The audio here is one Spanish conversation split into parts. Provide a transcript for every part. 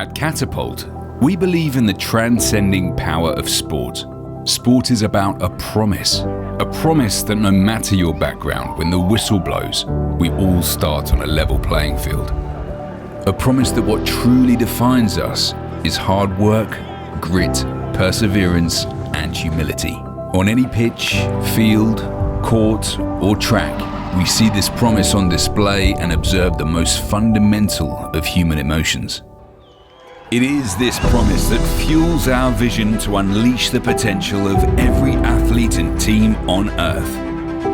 At Catapult, we believe in the transcending power of sport. Sport is about a promise that no matter your background, when the whistle blows, we all start on a level playing field. A promise that what truly defines us is hard work, grit, perseverance, and humility. On any pitch, field, court, or track, we see this promise on display and observe the most fundamental of human emotions. It is this promise that fuels our vision to unleash the potential of every athlete and team on Earth.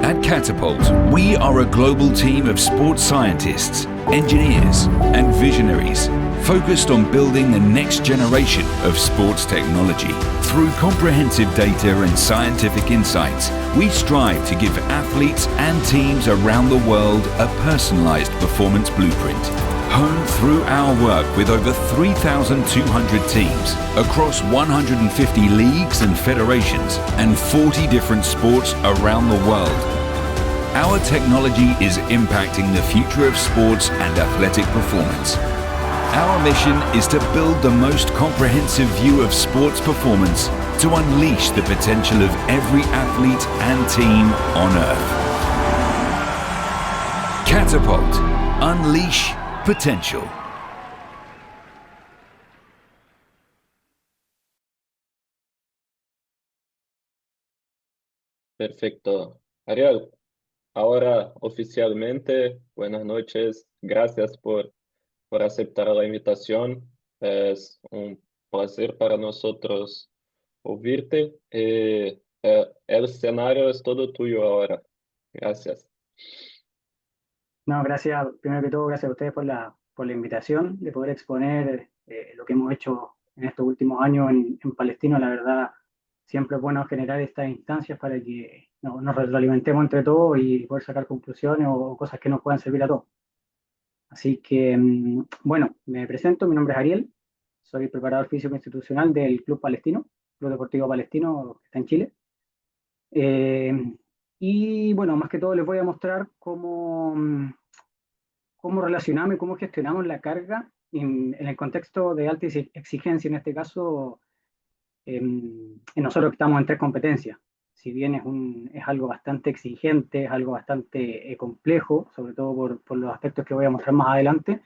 At Catapult, we are a global team of sports scientists, engineers, and visionaries focused on building the next generation of sports technology. Through comprehensive data and scientific insights, we strive to give athletes and teams around the world a personalized performance blueprint, honed through our work with over 3,200 teams across 150 leagues and federations and 40 different sports around the world. Our technology is impacting the future of sports and athletic performance. Our mission is to build the most comprehensive view of sports performance to unleash the potential of every athlete and team on Earth. Catapult. Unleash potential. Perfecto. Ariel, ahora oficialmente, buenas noches. Gracias por aceptar la invitación. Es un placer para nosotros oírte. El escenario es todo tuyo ahora. Gracias. No, gracias, primero que todo, gracias a ustedes por la invitación de poder exponer lo que hemos hecho en estos últimos años en Palestino. La verdad, siempre es bueno generar estas instancias para que nos retroalimentemos entre todos y poder sacar conclusiones o cosas que nos puedan servir a todos. Así que, bueno, me presento, mi nombre es Ariel, soy preparador físico institucional del Club Palestino, Club Deportivo Palestino, que está en Chile. Y bueno, más que todo les voy a mostrar cómo relacionamos y cómo gestionamos la carga en el contexto de alta exigencia, en este caso, en nosotros que estamos en 3 competencias. Si bien es algo bastante exigente, es algo bastante complejo, sobre todo por los aspectos que voy a mostrar más adelante,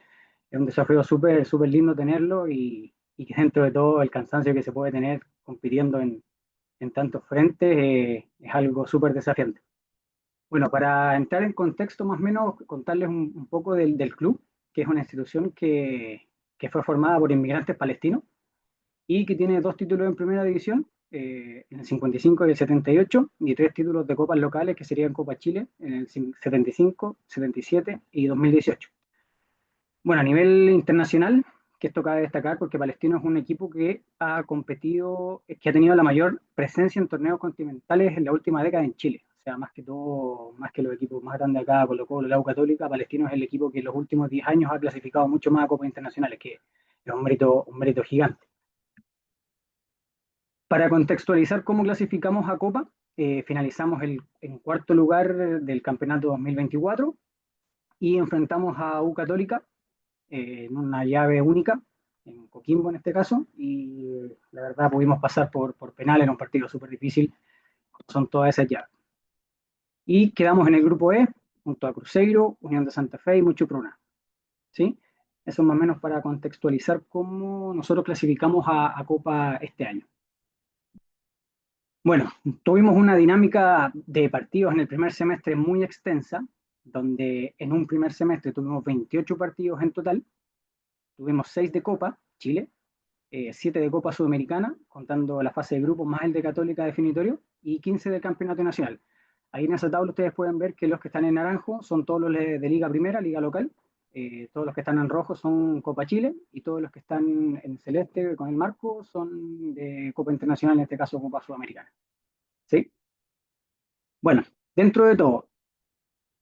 es un desafío súper lindo tenerlo y que dentro de todo el cansancio que se puede tener compitiendo en tantos frentes es algo súper desafiante. Bueno, para entrar en contexto más o menos, contarles un poco del club, que es una institución que fue formada por inmigrantes palestinos y que tiene 2 títulos en primera división, en el 55 y el 78, y 3 títulos de copas locales que serían Copa Chile en el 75, 77 y 2018. Bueno, a nivel internacional, que esto cabe destacar porque Palestino es un equipo que ha competido, que ha tenido la mayor presencia en torneos continentales en la última década en Chile. O sea, más que todo, más que los equipos más grandes acá, Colo-Colo, la U Católica, Palestino es el equipo que en los últimos 10 años ha clasificado mucho más a copas internacionales, que es un mérito gigante. Para contextualizar cómo clasificamos a Copa, finalizamos en 4º lugar del campeonato 2024 y enfrentamos a U Católica en una llave única, en Coquimbo en este caso, y la verdad pudimos pasar por penal en un partido súper difícil, son todas esas llaves. Y quedamos en el grupo E, junto a Cruzeiro, Unión de Santa Fe y Muchupruna. ¿Sí? Eso más o menos para contextualizar cómo nosotros clasificamos a Copa este año. Bueno, tuvimos una dinámica de partidos en el primer semestre muy extensa, donde en un primer semestre tuvimos 28 partidos en total, tuvimos 6 de Copa, Chile, 7 de Copa Sudamericana, contando la fase de grupo más el de Católica definitorio, y 15 del Campeonato Nacional. Ahí en esa tabla ustedes pueden ver que los que están en naranjo son todos los de Liga Primera, Liga Local, todos los que están en rojo son Copa Chile, y todos los que están en celeste con el marco son de Copa Internacional, en este caso Copa Sudamericana. ¿Sí? Bueno, dentro de todo,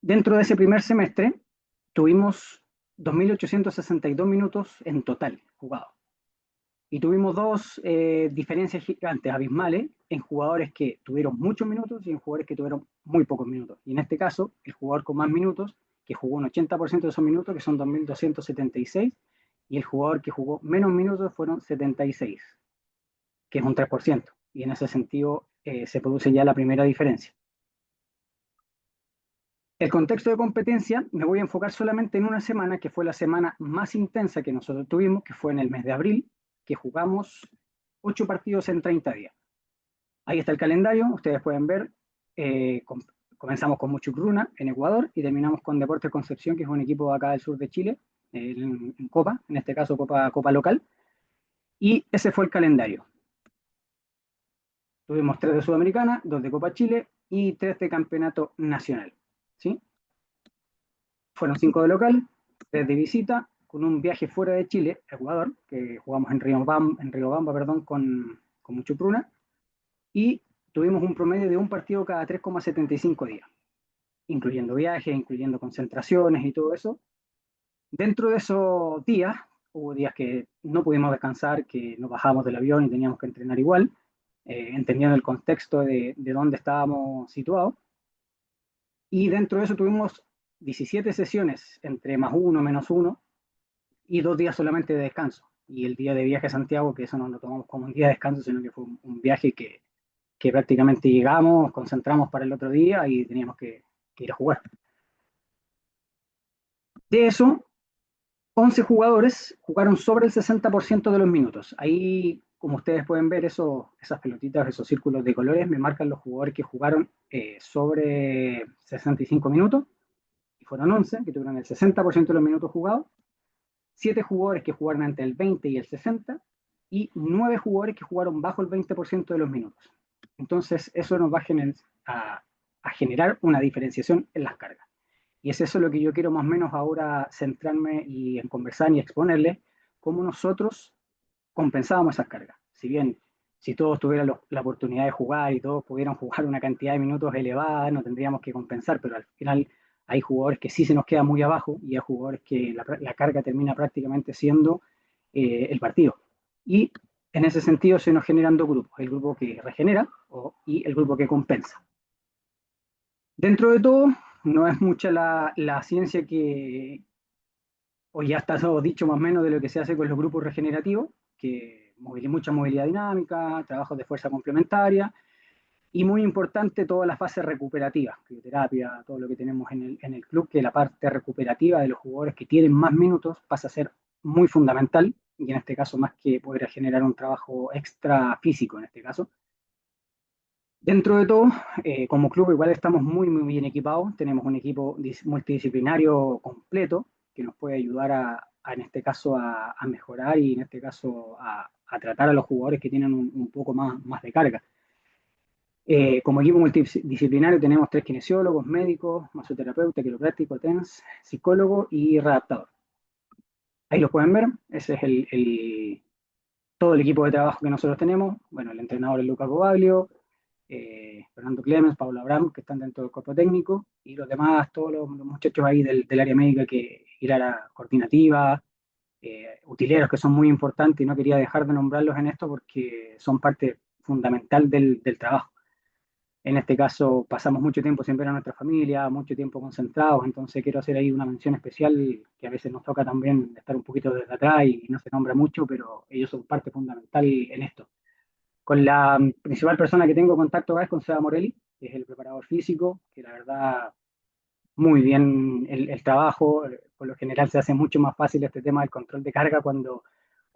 dentro de ese primer semestre, tuvimos 2.862 minutos en total jugados. Y tuvimos 2 diferencias gigantes, abismales, en jugadores que tuvieron muchos minutos y en jugadores que tuvieron muy pocos minutos. Y en este caso, el jugador con más minutos, que jugó un 80% de esos minutos, que son 2.276, y el jugador que jugó menos minutos fueron 76, que es un 3%, y en ese sentido se produce ya la primera diferencia. El contexto de competencia me voy a enfocar solamente en una semana, que fue la semana más intensa que nosotros tuvimos, que fue en el mes de abril, que jugamos 8 partidos en 30 días. Ahí está el calendario, ustedes pueden ver, comenzamos con Muchucruna en Ecuador y terminamos con Deportes Concepción, que es un equipo de acá del sur de Chile, en Copa, en este caso Copa local, y ese fue el calendario. Tuvimos 3 de Sudamericana, 2 de Copa Chile y 3 de Campeonato Nacional, ¿sí? Fueron 5 de local, 3 de visita, con un viaje fuera de Chile, Ecuador, que jugamos en Riobamba, perdón, con Muchucruna, y tuvimos un promedio de un partido cada 3,75 días, incluyendo viajes, incluyendo concentraciones y todo eso. Dentro de esos días, hubo días que no pudimos descansar, que nos bajamos del avión y teníamos que entrenar igual, entendiendo el contexto de dónde estábamos situados. Y dentro de eso tuvimos 17 sesiones entre +1, -1, y 2 días solamente de descanso. Y el día de viaje a Santiago, que eso no lo tomamos como un día de descanso, sino que fue un viaje que prácticamente llegamos, concentramos para el otro día y teníamos que ir a jugar. De eso, 11 jugadores jugaron sobre el 60% de los minutos. Ahí, como ustedes pueden ver, esas pelotitas, esos círculos de colores, me marcan los jugadores que jugaron sobre 65 minutos, y fueron 11, que tuvieron el 60% de los minutos jugados, 7 jugadores que jugaron entre el 20 y el 60, y 9 jugadores que jugaron bajo el 20% de los minutos. Entonces, eso nos va a generar una diferenciación en las cargas. Y es eso lo que yo quiero más o menos ahora centrarme y en conversar y exponerles, cómo nosotros compensábamos esas cargas. Si bien, si todos tuvieran la oportunidad de jugar y todos pudieran jugar una cantidad de minutos elevada, no tendríamos que compensar, pero al final hay jugadores que sí se nos queda muy abajo y hay jugadores que la carga termina prácticamente siendo el partido. Y en ese sentido se nos generan 2 grupos, el grupo que regenera y el grupo que compensa. Dentro de todo, no es mucha la ciencia que hoy ya está todo dicho más o menos de lo que se hace con los grupos regenerativos, que mucha movilidad dinámica, trabajos de fuerza complementaria, y muy importante toda la fase recuperativa, crioterapia, todo lo que tenemos en el club, que la parte recuperativa de los jugadores que tienen más minutos pasa a ser muy fundamental, y en este caso más que poder generar un trabajo extra físico en este caso. Dentro de todo, como club igual estamos muy bien equipados, tenemos un equipo multidisciplinario completo que nos puede ayudar en este caso a mejorar y en este caso a tratar a los jugadores que tienen un poco más de carga. Como equipo multidisciplinario tenemos 3 kinesiólogos, médicos, masoterapeuta, quiropráctico, TENS, psicólogo y readaptador. Ahí lo pueden ver, ese es todo el equipo de trabajo que nosotros tenemos. Bueno, el entrenador es Luca Cobaglio, Fernando Clemens, Pablo Abraham, que están dentro del cuerpo técnico, y los demás, todos los muchachos ahí del área médica, y la área coordinativa, utileros que son muy importantes, y no quería dejar de nombrarlos en esto porque son parte fundamental del trabajo. En este caso pasamos mucho tiempo sin ver a nuestra familia, mucho tiempo concentrados, entonces quiero hacer ahí una mención especial, que a veces nos toca también estar un poquito desde atrás y no se nombra mucho, pero ellos son parte fundamental en esto. Con la principal persona que tengo contacto acá es con Seba Morelli, que es el preparador físico, que la verdad, muy bien el trabajo. Por lo general se hace mucho más fácil este tema del control de carga cuando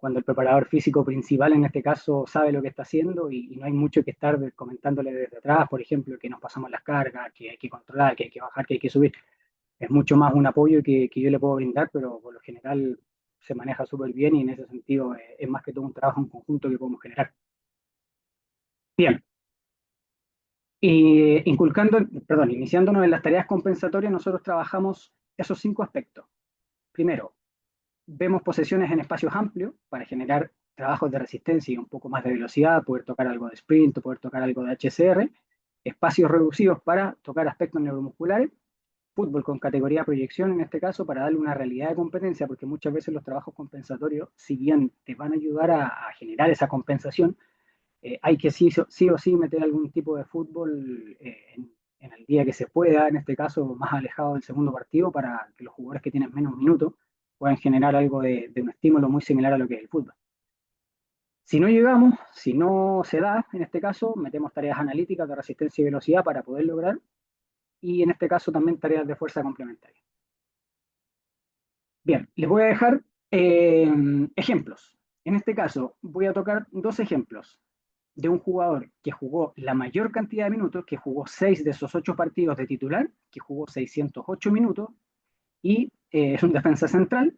el preparador físico principal, en este caso, sabe lo que está haciendo y no hay mucho que estar comentándole desde atrás, por ejemplo, que nos pasamos las cargas, que hay que controlar, que hay que bajar, que hay que subir. Es mucho más un apoyo que yo le puedo brindar, pero por lo general se maneja súper bien y en ese sentido es más que todo un trabajo en conjunto que podemos generar. Bien, y iniciándonos en las tareas compensatorias, nosotros trabajamos esos 5 aspectos. Primero, vemos posesiones en espacios amplios para generar trabajos de resistencia y un poco más de velocidad, poder tocar algo de sprint, poder tocar algo de HCR, espacios reducidos para tocar aspectos neuromusculares, fútbol con categoría de proyección en este caso para darle una realidad de competencia, porque muchas veces los trabajos compensatorios, si bien te van a ayudar a generar esa compensación, hay que sí o sí meter algún tipo de fútbol en el día que se pueda, en este caso más alejado del segundo partido, para que los jugadores que tienen menos minutos pueden generar algo de un estímulo muy similar a lo que es el fútbol. Si no llegamos, si no se da, en este caso, metemos tareas analíticas de resistencia y velocidad para poder lograr, y en este caso también tareas de fuerza complementaria. Bien, les voy a dejar ejemplos. En este caso, voy a tocar dos ejemplos de un jugador que jugó la mayor cantidad de minutos, que jugó 6 de esos 8 partidos de titular, que jugó 608 minutos, y es un defensa central,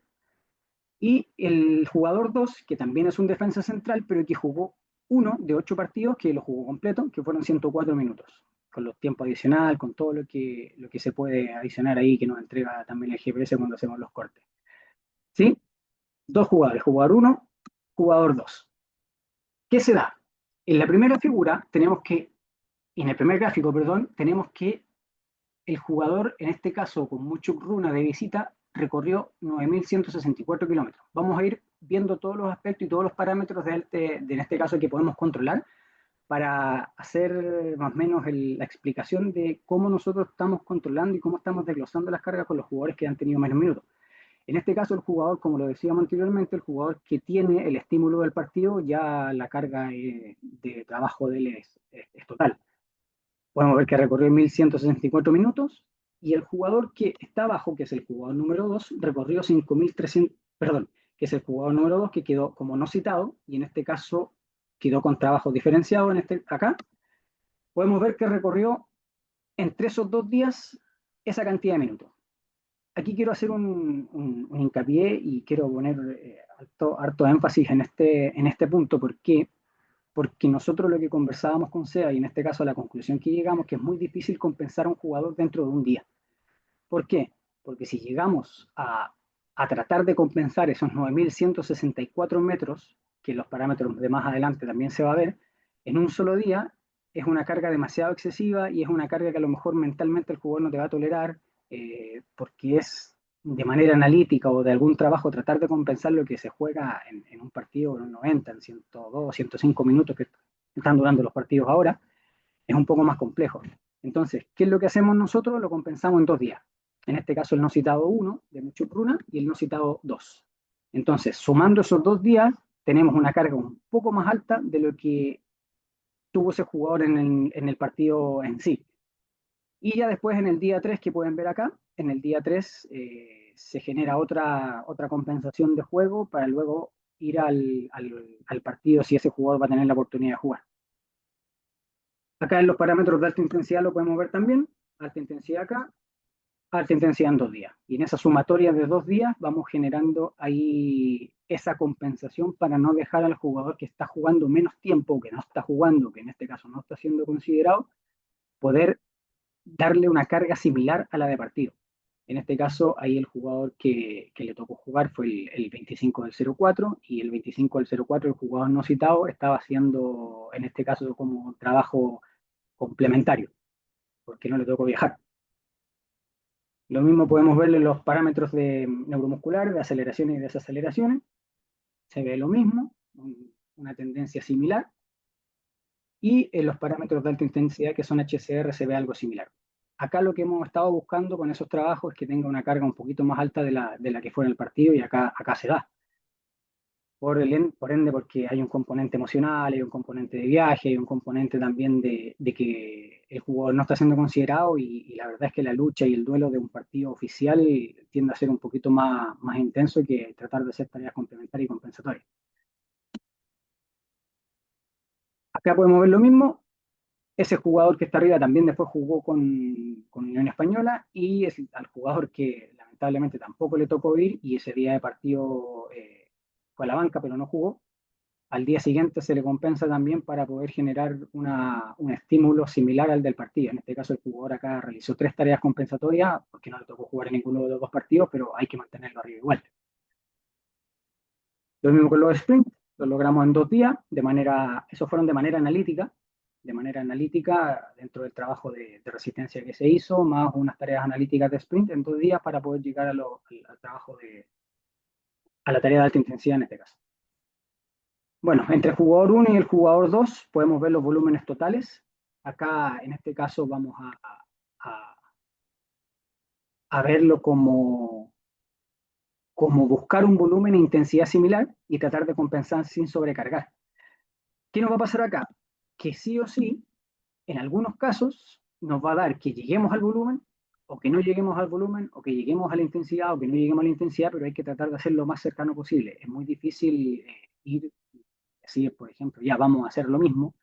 y el jugador 2 que también es un defensa central, pero que jugó uno de 8 partidos, que lo jugó completo, que fueron 104 minutos, con los tiempos adicional, con todo lo que se puede adicionar ahí, que nos entrega también el GPS cuando hacemos los cortes. ¿Sí? Dos jugadores, jugador 1, jugador 2. ¿Qué se da? En la primera figura tenemos que, en el primer gráfico, perdón, tenemos que el jugador, en este caso con mucho runa de visita, recorrió 9.164 kilómetros. Vamos a ir viendo todos los aspectos y todos los parámetros en este caso que podemos controlar para hacer más o menos la explicación de cómo nosotros estamos controlando y cómo estamos desglosando las cargas con los jugadores que han tenido menos minutos. En este caso, el jugador, como lo decíamos anteriormente, el jugador que tiene el estímulo del partido, ya la carga de trabajo de él es total. Podemos ver que recorrió 1.164 minutos y el jugador que está abajo, que es el jugador número 2, recorrió 5.300, perdón, que es el jugador número 2 que quedó como no citado y en este caso quedó con trabajo diferenciado acá. Podemos ver que recorrió entre esos 2 días esa cantidad de minutos. Aquí quiero hacer un hincapié y quiero poner harto énfasis en este punto. ¿Por qué? Porque nosotros lo que conversábamos con SEA, y en este caso a la conclusión que llegamos, que es muy difícil compensar a un jugador dentro de un día. ¿Por qué? Porque si llegamos a tratar de compensar esos 9.164 metros, que los parámetros de más adelante también se va a ver, en un solo día, es una carga demasiado excesiva y es una carga que a lo mejor mentalmente el jugador no te va a tolerar, porque es de manera analítica o de algún trabajo tratar de compensar lo que se juega en un partido en un 90, en 102, 105 minutos que están durando los partidos ahora, es un poco más complejo. Entonces, ¿qué es lo que hacemos nosotros? Lo compensamos en 2 días. En este caso, el no citado 1 de Muchuk Runa y el no citado 2. Entonces, sumando esos 2 días, tenemos una carga un poco más alta de lo que tuvo ese jugador en el partido en sí. Y ya después en el día 3 que pueden ver acá, en el día 3 se genera otra compensación de juego para luego ir al partido si ese jugador va a tener la oportunidad de jugar. Acá en los parámetros de alta intensidad lo podemos ver también, alta intensidad acá, alta intensidad en 2 días. Y en esa sumatoria de 2 días vamos generando ahí esa compensación para no dejar al jugador que está jugando menos tiempo, que no está jugando, que en este caso no está siendo considerado, poder darle una carga similar a la de partido. En este caso, ahí el jugador que le tocó jugar fue el 25 del 04 y el 25 del 04, el jugador no citado, estaba haciendo, en este caso, como trabajo complementario, porque no le tocó viajar. Lo mismo podemos ver en los parámetros de neuromuscular, de aceleraciones y desaceleraciones. Se ve lo mismo, una tendencia similar. Y en los parámetros de alta intensidad, que son HCR, se ve algo similar. Acá lo que hemos estado buscando con esos trabajos es que tenga una carga un poquito más alta de la que fue en el partido, y acá se da. Por ende, porque hay un componente emocional, hay un componente de viaje, hay un componente también de que el jugador no está siendo considerado y la verdad es que la lucha y el duelo de un partido oficial tiende a ser un poquito más intenso que tratar de hacer tareas complementarias y compensatorias. Acá podemos ver lo mismo. Ese jugador que está arriba también después jugó con Unión Española y es al jugador que lamentablemente tampoco le tocó ir y ese día de partido fue a la banca pero no jugó. Al día siguiente se le compensa también para poder generar un estímulo similar al del partido. En este caso el jugador acá realizó 3 tareas compensatorias porque no le tocó jugar en ninguno de los 2 partidos, pero hay que mantenerlo arriba igual. Lo mismo con los sprints, lo logramos en 2 días, esos fueron de manera analítica dentro del trabajo de resistencia que se hizo, más unas tareas analíticas de sprint en 2 días para poder llegar al trabajo a la tarea de alta intensidad en este caso. Bueno, entre el jugador 1 y el jugador 2 podemos ver los volúmenes totales. Acá en este caso vamos a verlo como como buscar un volumen e intensidad similar y tratar de compensar sin sobrecargar. ¿Qué nos va a pasar acá? Que sí o sí, en algunos casos, nos va a dar que lleguemos al volumen, o que no lleguemos al volumen, o que lleguemos a la intensidad, o que no lleguemos a la intensidad, pero hay que tratar de hacerlo lo más cercano posible. Es muy difícil ir, decir, por ejemplo, ya vamos a hacer lo mismo,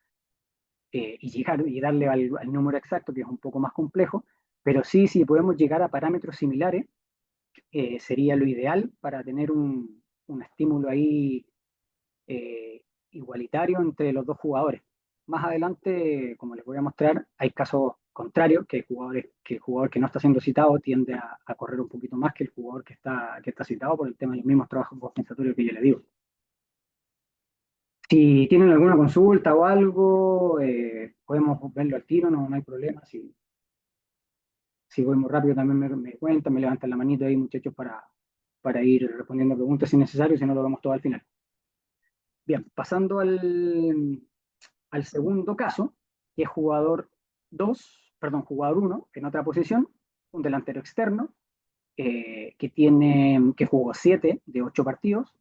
y llegar y darle al número exacto, que es un poco más complejo, pero sí, si podemos llegar a parámetros similares, sería lo ideal para tener un estímulo ahí igualitario entre los dos jugadores. Más adelante, como les voy a mostrar, hay casos contrarios, que el jugador que no está siendo citado tiende a correr un poquito más que el jugador que está citado por el tema de los mismos trabajos compensatorios que yo le digo. Si tienen alguna consulta o algo, podemos verlo al tiro, no hay problema. Si voy muy rápido también me cuentan, me levantan la manito ahí, muchachos, para ir respondiendo preguntas si es necesario, si no lo vemos todo al final. Bien, pasando al segundo caso, que es jugador 2, perdón, jugador 1, en otra posición, un delantero externo, que jugó 7 de 8 partidos,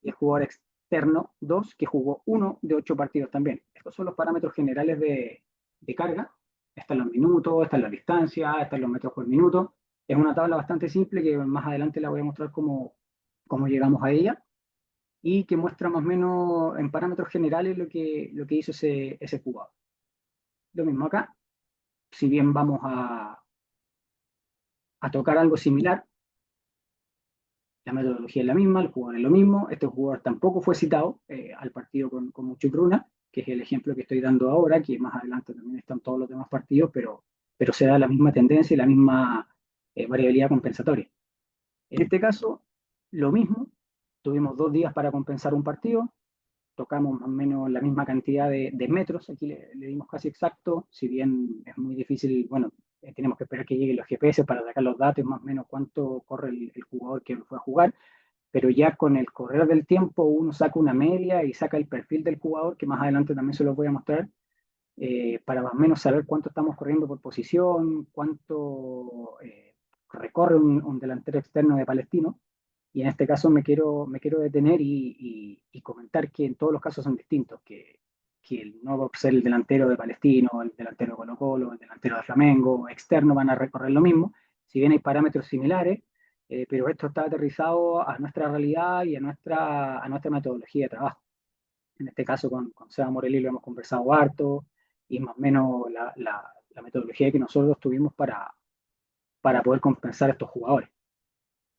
y el jugador externo 2, que jugó 1 de 8 partidos también. Estos son los parámetros generales de carga. Están los minutos, están las distancias, están los metros por minuto. Es una tabla bastante simple que más adelante la voy a mostrar cómo llegamos a ella, y que muestra más o menos en parámetros generales lo que hizo ese jugador. Lo mismo acá, si bien vamos a tocar algo similar, la metodología es la misma, el jugador es lo mismo, este jugador tampoco fue citado al partido con Mucho Pruna, que es el ejemplo que estoy dando ahora, que más adelante también están todos los demás partidos, pero se da la misma tendencia y la misma variabilidad compensatoria. En este caso, lo mismo, tuvimos 2 días para compensar un partido, tocamos más o menos la misma cantidad de metros, aquí le dimos casi exacto, si bien es muy difícil, bueno, tenemos que esperar que lleguen los GPS para sacar los datos, más o menos cuánto corre el jugador que fue a jugar, pero ya con el correr del tiempo uno saca una media y saca el perfil del jugador, que más adelante también se los voy a mostrar, para más o menos saber cuánto estamos corriendo por posición, cuánto recorre un delantero externo de Palestino. Y en este caso me quiero detener y comentar que en todos los casos son distintos, que no va a ser el delantero de Palestino, el delantero de Colo-Colo, el delantero de Flamengo, externo van a recorrer lo mismo, si bien hay parámetros similares, pero esto está aterrizado a nuestra realidad y a nuestra metodología de trabajo. En este caso con Seba Morelli lo hemos conversado harto, y más o menos la metodología que nosotros tuvimos para poder compensar a estos jugadores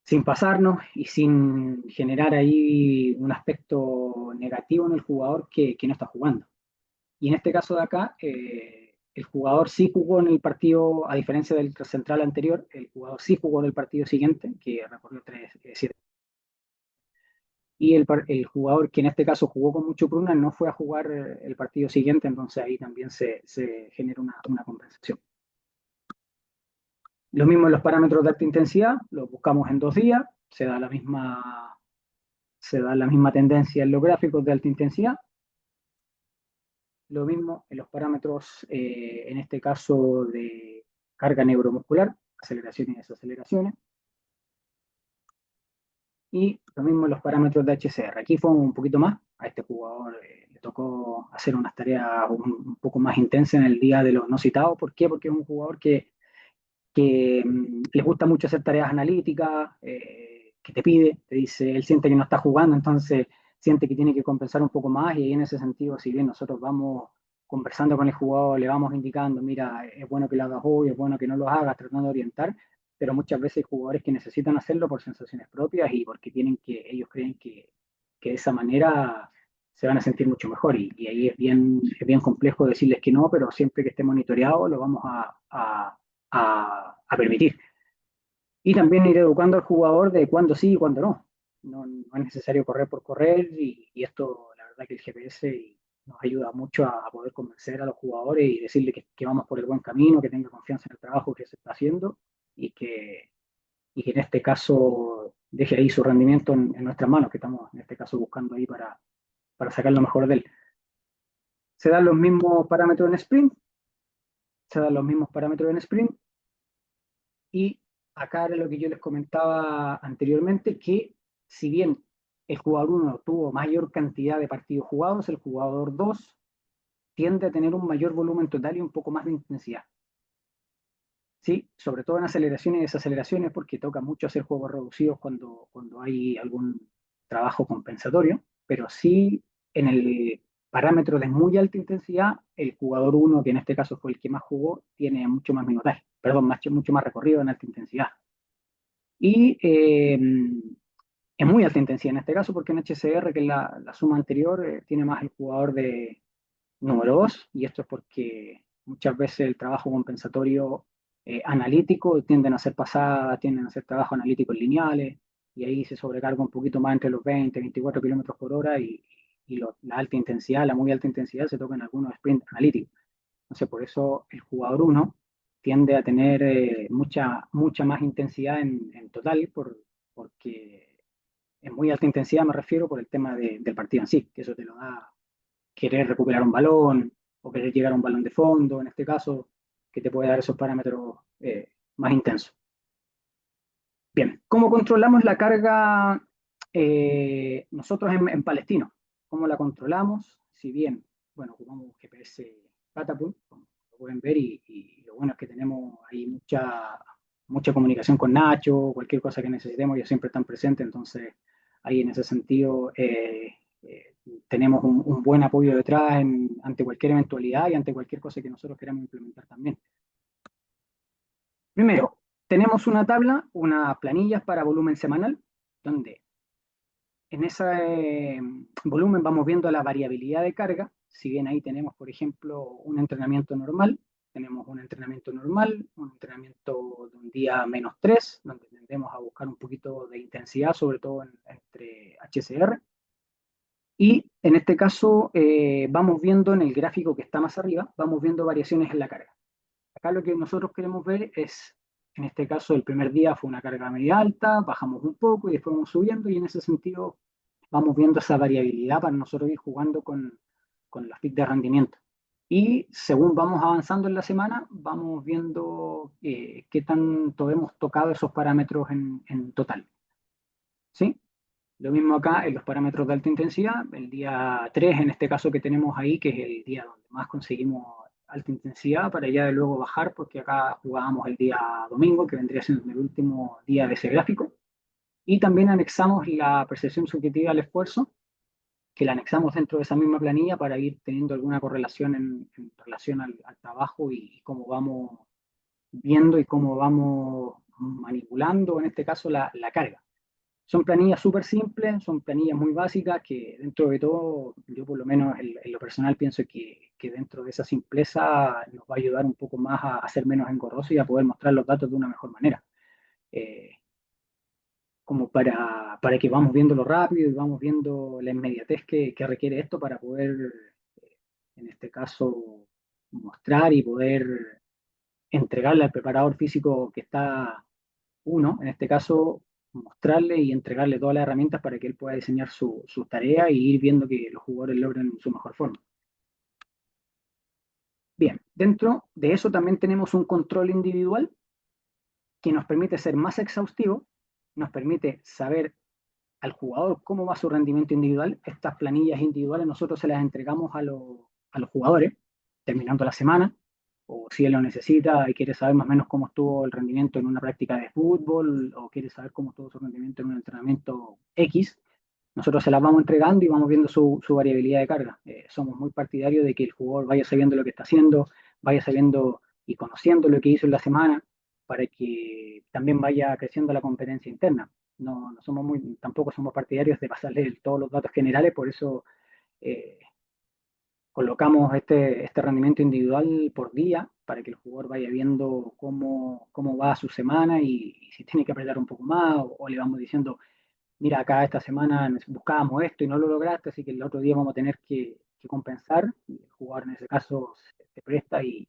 sin pasarnos y sin generar ahí un aspecto negativo en el jugador que no está jugando. Y en este caso de acá, el jugador sí jugó en el partido, a diferencia del central anterior, el jugador sí jugó en el partido siguiente, que recorrió 7. Y el jugador que en este caso jugó con Mucho Pruna no fue a jugar el partido siguiente, entonces ahí también se genera una compensación. Lo mismo en los parámetros de alta intensidad, los buscamos en 2 días, se da la misma tendencia en los gráficos de alta intensidad. Lo mismo en los parámetros, en este caso de carga neuromuscular, aceleraciones y desaceleraciones. Y lo mismo en los parámetros de HCR. Aquí fue un poquito más. A este jugador le tocó hacer unas tareas un poco más intensas en el día de los no citados. ¿Por qué? Porque es un jugador que les gusta mucho hacer tareas analíticas, que te dice, él siente que no está jugando, entonces siente que tiene que compensar un poco más, y ahí en ese sentido, si bien nosotros vamos conversando con el jugador, le vamos indicando, mira, es bueno que lo hagas hoy, es bueno que no lo hagas, tratando de orientar, pero muchas veces hay jugadores que necesitan hacerlo por sensaciones propias y porque ellos creen que de esa manera se van a sentir mucho mejor, y ahí es bien complejo decirles que no, pero siempre que esté monitoreado lo vamos a permitir. Y también ir educando al jugador de cuándo sí y cuándo no. No es necesario correr por correr, y esto, la verdad que el GPS nos ayuda mucho a poder convencer a los jugadores y decirle que vamos por el buen camino, que tenga confianza en el trabajo que se está haciendo, y que en este caso deje ahí su rendimiento en nuestras manos, que estamos en este caso buscando ahí para sacar lo mejor de él. Se dan los mismos parámetros en sprint, y acá era lo que yo les comentaba anteriormente, que si bien el jugador 1 tuvo mayor cantidad de partidos jugados, el jugador 2 tiende a tener un mayor volumen total y un poco más de intensidad. Sí, sobre todo en aceleraciones y desaceleraciones, porque toca mucho hacer juegos reducidos cuando hay algún trabajo compensatorio, pero sí en el parámetro de muy alta intensidad, el jugador 1, que en este caso fue el que más jugó, tiene mucho más minutaje, perdón, mucho más recorrido en alta intensidad. Y es muy alta intensidad en este caso, porque en HCR, que es la suma anterior, tiene más el jugador de número 2, y esto es porque muchas veces el trabajo compensatorio analítico tienden a ser pasadas, tienden a ser trabajos analíticos lineales, y ahí se sobrecarga un poquito más entre los 20, 24 kilómetros por hora, y la alta intensidad, la muy alta intensidad se toca en algunos sprints analíticos. Entonces, por eso el jugador 1 tiende a tener mucha más intensidad en total, porque en muy alta intensidad me refiero por el tema del partido en sí, que eso te lo da querer recuperar un balón o querer llegar a un balón de fondo, en este caso, que te puede dar esos parámetros más intensos. Bien, ¿cómo controlamos la carga nosotros en Palestino? ¿Cómo la controlamos? Si bien, bueno, ocupamos GPS Catapult, como lo pueden ver, y lo bueno es que tenemos ahí mucha comunicación con Nacho, cualquier cosa que necesitemos, ellos siempre están presentes, entonces ahí en ese sentido tenemos un buen apoyo detrás ante cualquier eventualidad y ante cualquier cosa que nosotros queramos implementar también. Primero, tenemos una tabla, unas planillas para volumen semanal, donde en ese volumen vamos viendo la variabilidad de carga. Si bien ahí tenemos, por ejemplo, un entrenamiento normal, tenemos un entrenamiento normal, un entrenamiento de un día -3, donde tendemos a buscar un poquito de intensidad, sobre todo entre HCR. Y en este caso vamos viendo en el gráfico que está más arriba, vamos viendo variaciones en la carga. Acá lo que nosotros queremos ver es, en este caso, el primer día fue una carga media alta, bajamos un poco y después vamos subiendo, y en ese sentido vamos viendo esa variabilidad para nosotros ir jugando con los picos de rendimiento. Y según vamos avanzando en la semana, vamos viendo qué tanto hemos tocado esos parámetros en total. ¿Sí? Lo mismo acá en los parámetros de alta intensidad, el día 3 en este caso que tenemos ahí, que es el día donde más conseguimos alta intensidad, para ya de luego bajar, porque acá jugábamos el día domingo, que vendría siendo el último día de ese gráfico. Y también anexamos la percepción subjetiva del esfuerzo, que la anexamos dentro de esa misma planilla para ir teniendo alguna correlación en relación al trabajo y cómo vamos viendo y cómo vamos manipulando, en este caso, la carga. Son planillas súper simples, son planillas muy básicas que dentro de todo, yo por lo menos en lo personal pienso que dentro de esa simpleza nos va a ayudar un poco más a ser menos engorroso y a poder mostrar los datos de una mejor manera. Eh, Como para que vamos viéndolo rápido y vamos viendo la inmediatez que requiere esto para poder, en este caso, mostrar y poder entregarle al preparador físico que está uno, en este caso, mostrarle y entregarle todas las herramientas para que él pueda diseñar su tarea y ir viendo que los jugadores logren su mejor forma. Bien, dentro de eso también tenemos un control individual que nos permite ser más exhaustivo, nos permite saber al jugador cómo va su rendimiento individual. Estas planillas individuales nosotros se las entregamos a los jugadores terminando la semana, o si él lo necesita y quiere saber más o menos cómo estuvo el rendimiento en una práctica de fútbol, o quiere saber cómo estuvo su rendimiento en un entrenamiento X, nosotros se las vamos entregando y vamos viendo su variabilidad de carga. Somos muy partidarios de que el jugador vaya sabiendo lo que está haciendo, vaya sabiendo y conociendo lo que hizo en la semana, para que también vaya creciendo la competencia interna. No somos tampoco somos partidarios de pasarle todos los datos generales, por eso eh, colocamos este rendimiento individual por día, para que el jugador vaya viendo cómo va su semana y si tiene que apretar un poco más, o le vamos diciendo, mira, acá esta semana buscábamos esto y no lo lograste, así que el otro día vamos a tener que compensar. Y el jugador en ese caso se presta y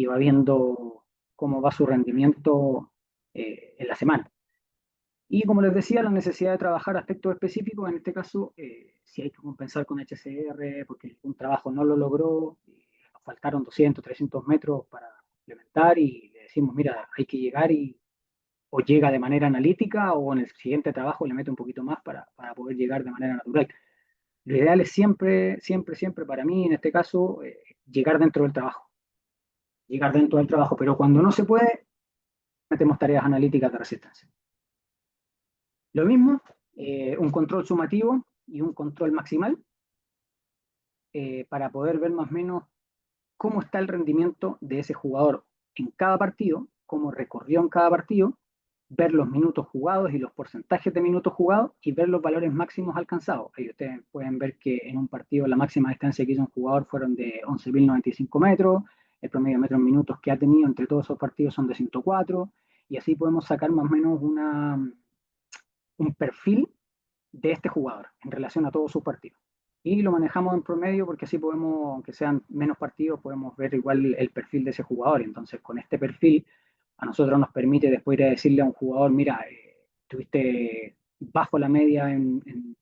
va viendo cómo va su rendimiento en la semana. Y como les decía, la necesidad de trabajar aspectos específicos, en este caso, si hay que compensar con HCR porque un trabajo no lo logró, nos faltaron 200, 300 metros para implementar, y le decimos, mira, hay que llegar y o llega de manera analítica o en el siguiente trabajo le mete un poquito más para poder llegar de manera natural. Lo ideal es siempre, siempre, siempre para mí, en este caso, llegar dentro del trabajo. Llegar dentro del trabajo, pero cuando no se puede, metemos tareas analíticas de resistencia. Lo mismo, un control sumativo y un control maximal para poder ver más o menos cómo está el rendimiento de ese jugador en cada partido, cómo recorrió en cada partido, ver los minutos jugados y los porcentajes de minutos jugados y ver los valores máximos alcanzados. Ahí ustedes pueden ver que en un partido la máxima distancia que hizo un jugador fueron de 11.095 metros, el promedio de metros en minutos que ha tenido entre todos esos partidos son de 104, y así podemos sacar más o menos un perfil de este jugador en relación a todos sus partidos. Y lo manejamos en promedio porque así podemos, aunque sean menos partidos, podemos ver igual el perfil de ese jugador. Entonces, con este perfil, a nosotros nos permite después ir a decirle a un jugador, mira, tuviste bajo la media en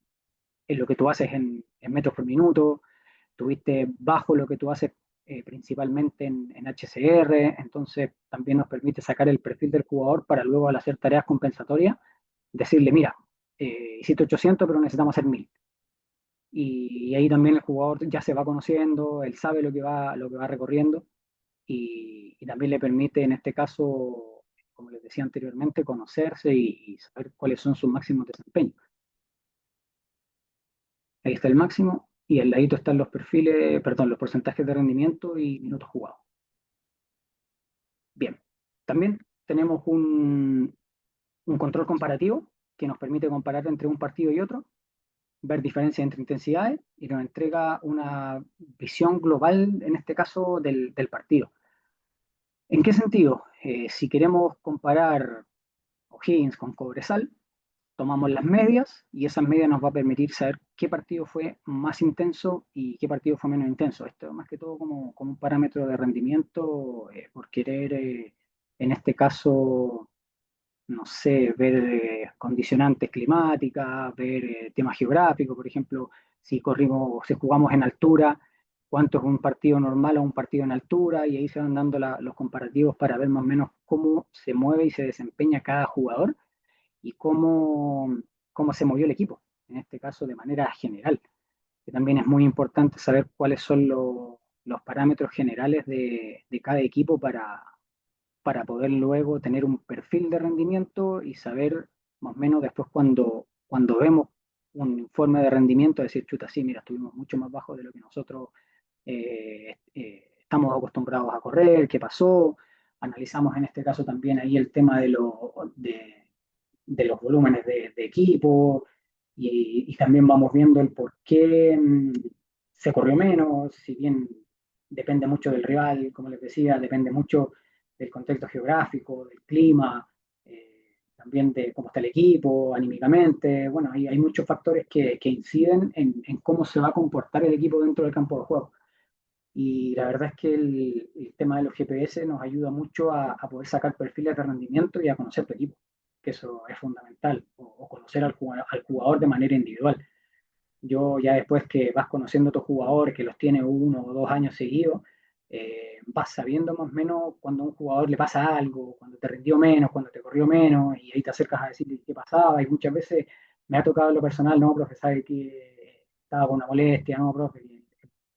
lo que tú haces en metros por minuto, tuviste bajo lo que tú haces principalmente en HCR, entonces también nos permite sacar el perfil del jugador para luego al hacer tareas compensatorias, decirle, mira, hiciste 800 pero necesitamos hacer 1000. Y ahí también el jugador ya se va conociendo, él sabe lo que va recorriendo y también le permite en este caso, como les decía anteriormente, conocerse y saber cuáles son sus máximos desempeños. Ahí está el máximo y al ladito están los perfiles, perdón, los porcentajes de rendimiento y minutos jugados. Bien, también tenemos un control comparativo que nos permite comparar entre un partido y otro, ver diferencias entre intensidades y nos entrega una visión global, en este caso, del partido. ¿En qué sentido? Si queremos comparar O'Higgins con Cobresal, tomamos las medias y esas medias nos va a permitir saber qué partido fue más intenso y qué partido fue menos intenso. Esto más que todo como un parámetro de rendimiento por querer, en este caso, no sé, ver condicionantes climáticas, ver temas geográficos, por ejemplo, si corrimos, si jugamos en altura, cuánto es un partido normal o un partido en altura, y ahí se van dando los comparativos para ver más o menos cómo se mueve y se desempeña cada jugador y cómo se movió el equipo, en este caso de manera general, que también es muy importante saber cuáles son los parámetros generales de cada equipo para poder luego tener un perfil de rendimiento y saber más o menos después cuando vemos un informe de rendimiento, decir, chuta, sí, mira, estuvimos mucho más bajo de lo que nosotros estamos acostumbrados a correr, qué pasó. Analizamos en este caso también ahí el tema de los volúmenes de equipo y también vamos viendo el por qué se corrió menos, si bien depende mucho del rival, como les decía, depende mucho del contexto geográfico, del clima, también de cómo está el equipo, anímicamente. Bueno, hay muchos factores que inciden en cómo se va a comportar el equipo dentro del campo de juego. Y la verdad es que el tema de los GPS nos ayuda mucho a poder sacar perfiles de rendimiento y a conocer tu equipo, que eso es fundamental, o conocer al jugador de manera individual. Yo ya después que vas conociendo a tu jugador, que los tiene 1 o 2 años seguidos, vas sabiendo más o menos cuando a un jugador le pasa algo, cuando te rindió menos, cuando te corrió menos, y ahí te acercas a decirle qué pasaba, y muchas veces me ha tocado en lo personal, no, profe, sabe que estaba con una molestia, no, profe,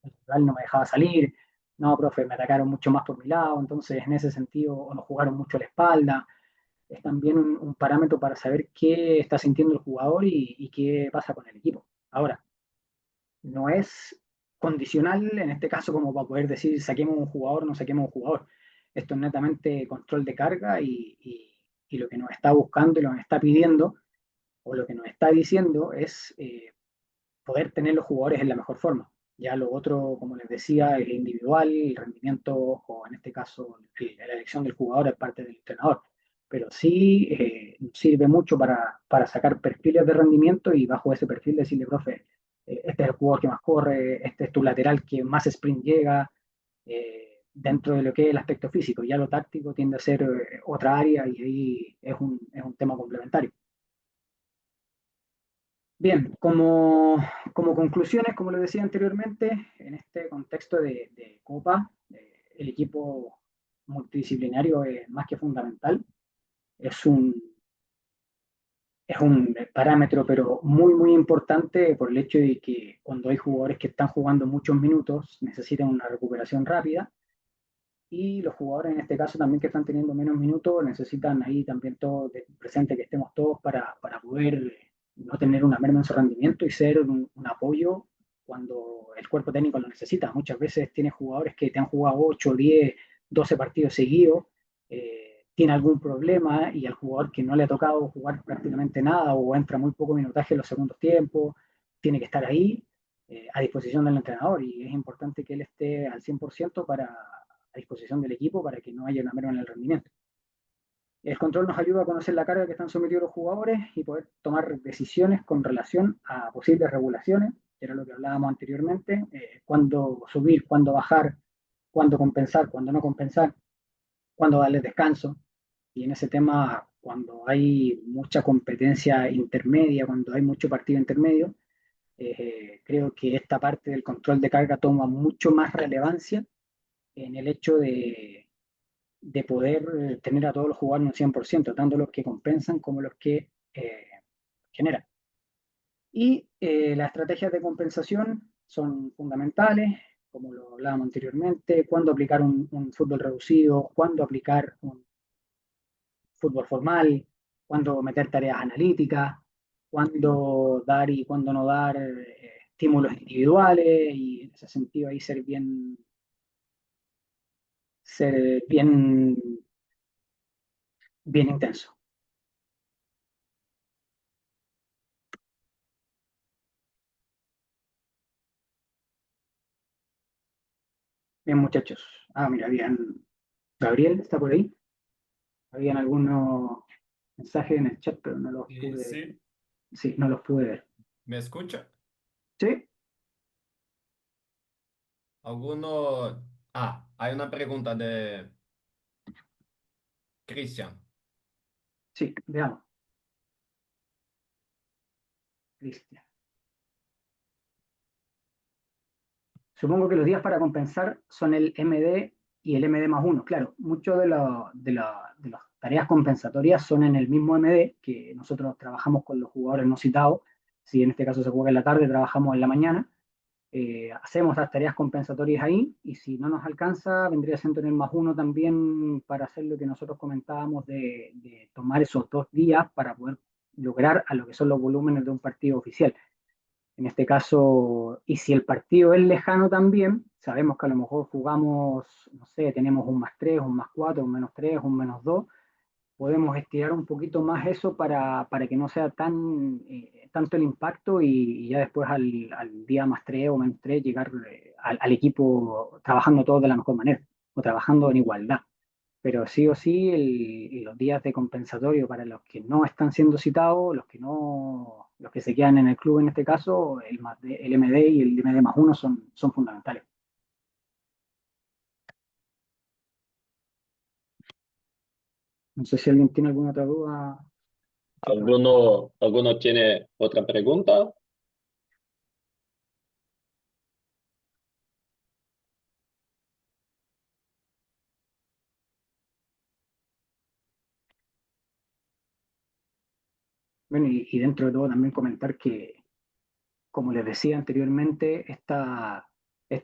el rival no me dejaba salir, no, profe, me atacaron mucho más por mi lado, entonces en ese sentido, o nos jugaron mucho a la espalda, es también un parámetro para saber qué está sintiendo el jugador y qué pasa con el equipo. Ahora, no es condicional en este caso como para poder decir saquemos un jugador, no saquemos un jugador. Esto es netamente control de carga y lo que nos está buscando y lo que nos está pidiendo o lo que nos está diciendo es poder tener los jugadores en la mejor forma. Ya lo otro, como les decía, el individual, el rendimiento, o en este caso la elección del jugador es parte del entrenador. Pero sí sirve mucho para sacar perfiles de rendimiento y bajo ese perfil decirle, profe, este es el jugador que más corre, este es tu lateral que más sprint llega, dentro de lo que es el aspecto físico. Ya lo táctico tiende a ser otra área y ahí es un tema complementario. Bien, como conclusiones, como les decía anteriormente, en este contexto de Copa, el equipo multidisciplinario es más que fundamental. es es un parámetro, pero muy, muy importante por el hecho de que cuando hay jugadores que están jugando muchos minutos, necesitan una recuperación rápida y los jugadores en este caso también que están teniendo menos minutos necesitan ahí también todo presente que estemos todos para poder no tener una merma en su rendimiento y ser un apoyo cuando el cuerpo técnico lo necesita. Muchas veces tienes jugadores que te han jugado 8 10 12 partidos seguidos, tiene algún problema y al jugador que no le ha tocado jugar prácticamente nada o entra muy poco minutaje en los segundos tiempos, tiene que estar ahí a disposición del entrenador y es importante que él esté al 100% a disposición del equipo para que no haya una merma en el rendimiento. El control nos ayuda a conocer la carga que están sometidos los jugadores y poder tomar decisiones con relación a posibles regulaciones, que era lo que hablábamos anteriormente, cuándo subir, cuándo bajar, cuándo compensar, cuándo no compensar, cuándo darles descanso. Y en ese tema, cuando hay mucha competencia intermedia, cuando hay mucho partido intermedio, creo que esta parte del control de carga toma mucho más relevancia en el hecho de poder tener a todos los jugadores un 100%, tanto los que compensan como los que generan. Y las estrategias de compensación son fundamentales, como lo hablábamos anteriormente, cuándo aplicar un fútbol reducido, cuándo aplicar un fútbol formal, cuándo meter tareas analíticas, cuándo dar y cuándo no dar estímulos individuales y en ese sentido ahí ser bien intenso. Bien, muchachos. Ah, mira, Gabriel está por ahí. Habían algunos mensajes en el chat, pero no los pude, Sí, sí, no los pude ver. ¿me escucha? Sí, ¿Alguno? Ah, hay una pregunta de Cristian. sí, veamos. Cristian. Supongo que los días para compensar son el MD y el MD más uno. Claro, muchas de las tareas compensatorias son en el mismo MD que nosotros trabajamos con los jugadores no citados. Si en este caso se juega en la tarde, trabajamos en la mañana. Hacemos las tareas compensatorias ahí y si no nos alcanza, vendría siendo en el más uno también para hacer lo que nosotros comentábamos de tomar esos 2 días para poder lograr a lo que son los volúmenes de un partido oficial. En este caso, y si el partido es lejano también, sabemos que a lo mejor jugamos, no sé, tenemos un +3, un +4, un -3, un -2, podemos estirar un poquito más eso para que no sea tanto el impacto y ya después al día +3 o -3 llegar al equipo trabajando todos de la mejor manera o trabajando en igualdad. Pero sí o sí, los días de compensatorio para los que no están siendo citados, los que se quedan en el club en este caso, el MD y el MD más uno son fundamentales. No sé si alguien tiene alguna otra duda. ¿Alguno tiene otra pregunta? Bueno, y dentro de todo también comentar que, como les decía anteriormente, esta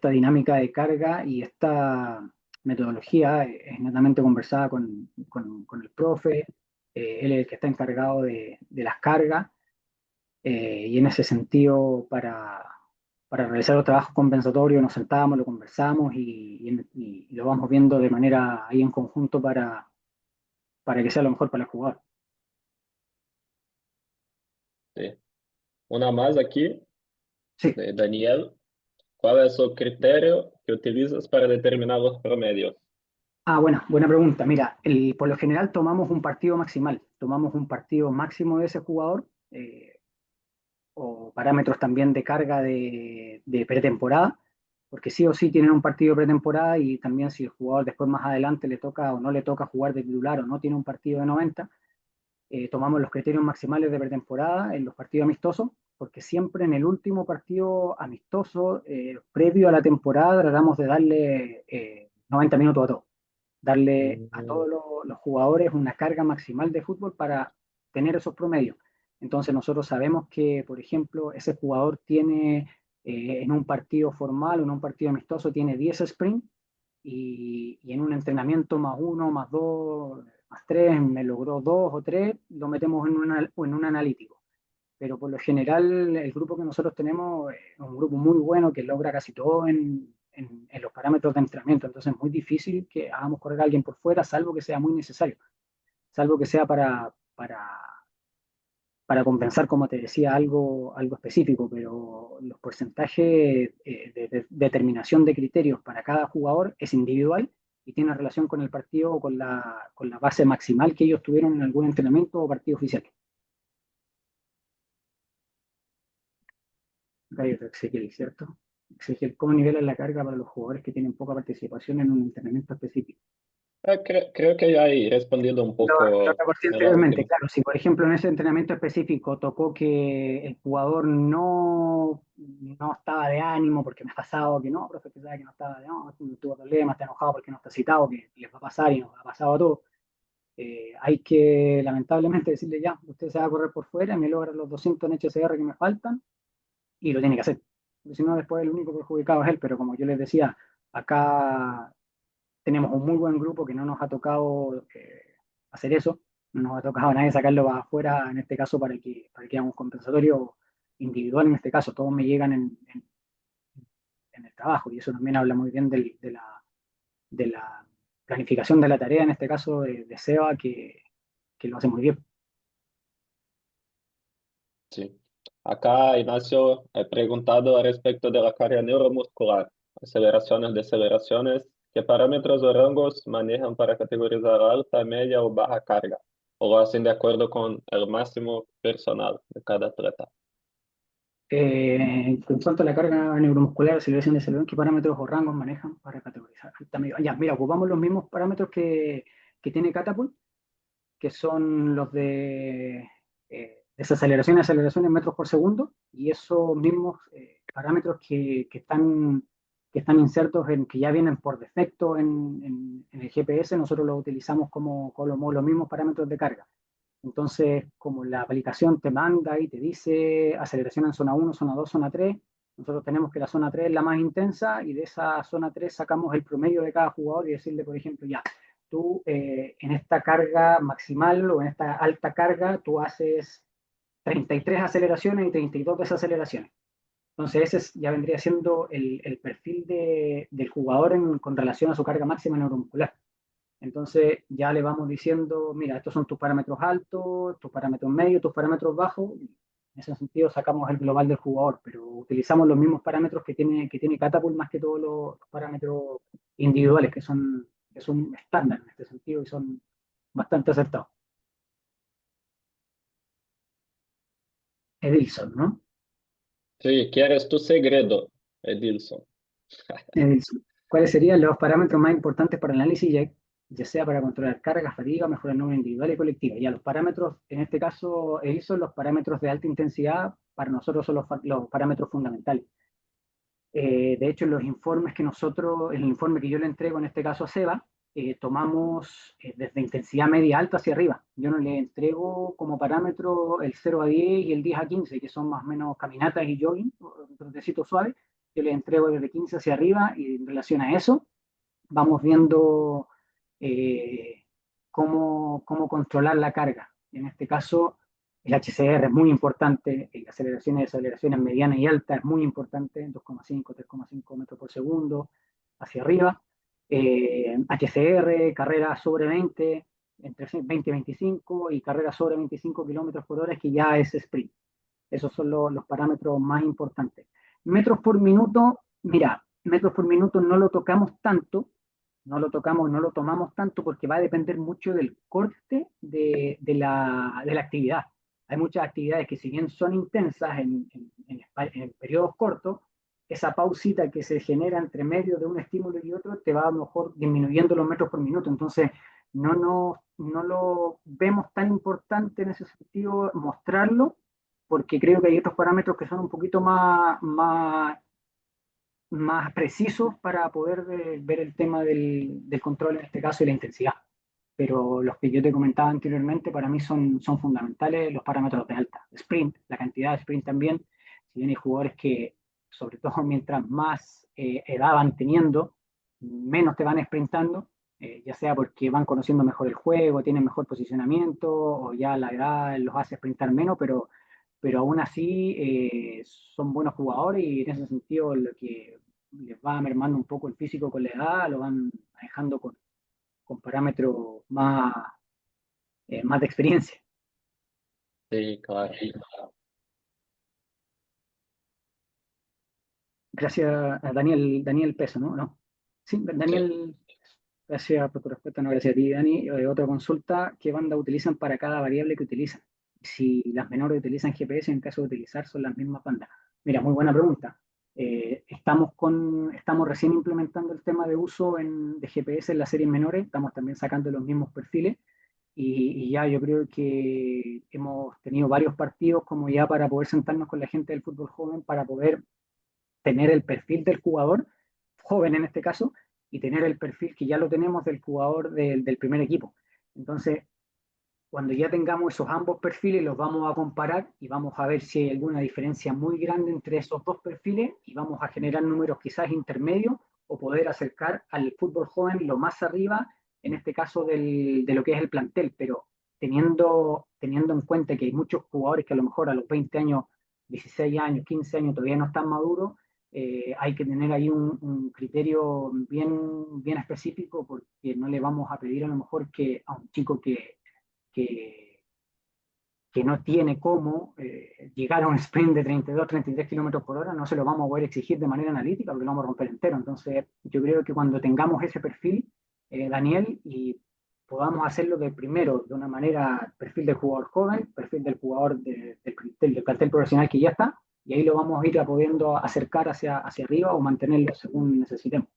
dinámica de carga y esta metodología es netamente conversada con el profe, él es el que está encargado de las cargas, y en ese sentido, para realizar los trabajos compensatorios, nos sentamos, lo conversamos y lo vamos viendo de manera ahí en conjunto para que sea lo mejor para el jugador. Sí. Una más aquí, Sí. de Daniel. ¿Cuál es el criterio que utilizas para determinar los promedios? Ah, buena pregunta. Mira, por lo general tomamos un partido maximal, tomamos un partido máximo de ese jugador, o parámetros también de carga de pretemporada, porque sí o sí tienen un partido de pretemporada y también si el jugador después más adelante le toca o no le toca jugar de titular o no tiene un partido de 90, tomamos los criterios maximales de pretemporada en los partidos amistosos, porque siempre en el último partido amistoso, previo a la temporada, tratamos de darle 90 minutos a todos. darle a todos los jugadores una carga maximal de fútbol para tener esos promedios. Entonces nosotros sabemos que, por ejemplo, ese jugador tiene en un partido formal o en un partido amistoso tiene 10 sprints y en un entrenamiento más uno, más dos, más tres, me logró dos o tres, lo metemos en un analítico. Pero por lo general el grupo que nosotros tenemos es un grupo muy bueno que logra casi todo en los parámetros de entrenamiento. Entonces es muy difícil que hagamos correr a alguien por fuera, salvo que sea muy necesario, salvo que sea para compensar, como te decía, algo específico, pero los porcentajes de determinación de criterios para cada jugador es individual y tiene relación con el partido o con la base maximal que ellos tuvieron en algún entrenamiento o partido oficial. Acá hay otro Ezequiel, ¿cierto? Ezequiel, ¿cómo nivelan la carga para los jugadores que tienen poca participación en un entrenamiento específico? Creo que ya he respondido un Lo poco reporté en la anteriormente, última. claro, si por ejemplo en ese entrenamiento específico tocó que el jugador no estaba de ánimo porque me ha pasado que no, profe, que sabe que no estaba de no, tuvo problemas, está enojado porque no está citado, que les va a pasar y nos ha pasado a todos. Hay que lamentablemente decirle ya, usted se va a correr por fuera, me logra los 200 en HCR que me faltan y lo tiene que hacer. Porque si no, después el único perjudicado es él, pero como yo les decía, acá tenemos un muy buen grupo que no nos ha tocado hacer eso, no nos ha tocado a nadie sacarlo afuera, en este caso, para que hagamos un compensatorio individual, en este caso, todos me llegan en el trabajo, y eso también habla muy bien de la planificación de la tarea, en este caso de Seba, que lo hace muy bien. Sí. Acá Ignacio he preguntado al respecto de la carga neuromuscular, aceleraciones, deceleraciones. ¿Qué parámetros o rangos manejan para categorizar alta, media o baja carga? ¿O lo hacen de acuerdo con el máximo personal de cada atleta? En cuanto a la carga neuromuscular, aceleración de cerebro, ¿qué parámetros o rangos manejan para categorizar? Ya, mira, ocupamos los mismos parámetros que tiene Catapult, que son los de desaceleración y aceleración en metros por segundo, y esos mismos parámetros que están insertos que ya vienen por defecto en el GPS, nosotros los utilizamos como los mismos parámetros de carga. Entonces, como la aplicación te manda y te dice aceleración en zona 1, zona 2, zona 3, nosotros tenemos que la zona 3 es la más intensa y de esa zona 3 sacamos el promedio de cada jugador y decirle, por ejemplo, ya, tú en esta carga maximal o en esta alta carga, tú haces 33 aceleraciones y 32 desaceleraciones. Entonces ese ya vendría siendo el perfil del jugador con relación a su carga máxima neuromuscular. Entonces ya le vamos diciendo, mira, estos son tus parámetros altos, tus parámetros medios, tus parámetros bajos. En ese sentido sacamos el global del jugador, pero utilizamos los mismos parámetros que tiene Catapult más que todos los parámetros individuales que son estándar en este sentido y son bastante acertados. Edilson, ¿no? Sí, ¿quieres tu segredo, Edilson? Edilson. ¿Cuáles serían los parámetros más importantes para el análisis, ya sea para controlar carga, fatiga, mejorar el número individual y colectiva? Ya los parámetros, en este caso, Edilson, los parámetros de alta intensidad, para nosotros son los parámetros fundamentales. De hecho, en los informes que nosotros, el informe que yo le entrego, en este caso a Seba, tomamos desde intensidad media alta hacia arriba. Yo no le entrego como parámetro el 0 a 10 y el 10 a 15, que son más o menos caminatas y jogging, trotecitos suaves. Yo le entrego desde 15 hacia arriba y en relación a eso vamos viendo eh, cómo controlar la carga. En este caso, el HCR es muy importante, la aceleración y desaceleraciones medianas y altas es muy importante, 2,5, 3,5 metros por segundo hacia arriba. HCR, carrera sobre 20, entre 20 y 25, y carrera sobre 25 kilómetros por hora, que ya es sprint. Esos son los parámetros más importantes. Metros por minuto, mira, metros por minuto no lo tocamos tanto, no lo tomamos tanto porque va a depender mucho del corte de la actividad. Hay muchas actividades que si bien son intensas en periodos cortos, esa pausita que se genera entre medio de un estímulo y otro te va a lo mejor disminuyendo los metros por minuto. Entonces, no lo vemos tan importante en ese sentido mostrarlo, porque creo que hay otros parámetros que son un poquito más más precisos para poder ver el tema del control en este caso y la intensidad. Pero los que yo te comentaba anteriormente para mí son fundamentales los parámetros de alta. Sprint, la cantidad de sprint también. Si bien hay jugadores que, sobre todo mientras más edad van teniendo, menos te van sprintando, ya sea porque van conociendo mejor el juego, tienen mejor posicionamiento o ya la edad los hace sprintar menos, pero aún así son buenos jugadores y en ese sentido lo que les va mermando un poco el físico con la edad, lo van manejando con parámetros más de experiencia. Sí, claro. Gracias a Daniel Peso, ¿no? No. Sí, Sí. Daniel, gracias por tu respuesta, no, gracias a ti, Dani. Otra consulta, ¿qué banda utilizan para cada variable que utilizan? Si las menores utilizan GPS, en caso de utilizar, son las mismas bandas. Mira, muy buena pregunta. Estamos recién implementando el tema de uso de GPS en las series menores, estamos también sacando los mismos perfiles y ya yo creo que hemos tenido varios partidos como ya para poder sentarnos con la gente del fútbol joven para poder tener el perfil del jugador, joven en este caso, y tener el perfil que ya lo tenemos del jugador del primer equipo. Entonces, cuando ya tengamos esos ambos perfiles, los vamos a comparar y vamos a ver si hay alguna diferencia muy grande entre esos dos perfiles y vamos a generar números quizás intermedios o poder acercar al fútbol joven lo más arriba, en este caso de lo que es el plantel, pero teniendo en cuenta que hay muchos jugadores que a lo mejor a los 20 años, 16 años, 15 años todavía no están maduros, hay que tener ahí un criterio bien específico porque no le vamos a pedir a lo mejor que a un chico que, que no tiene cómo llegar a un sprint de 32, 33 kilómetros por hora, no se lo vamos a poder exigir de manera analítica porque lo vamos a romper entero. Entonces, yo creo que cuando tengamos ese perfil, Daniel, y podamos hacerlo de primero de una manera, perfil del jugador joven, perfil del jugador del plantel profesional que ya está, y ahí lo vamos a ir pudiendo acercar hacia arriba o mantenerlo según necesitemos.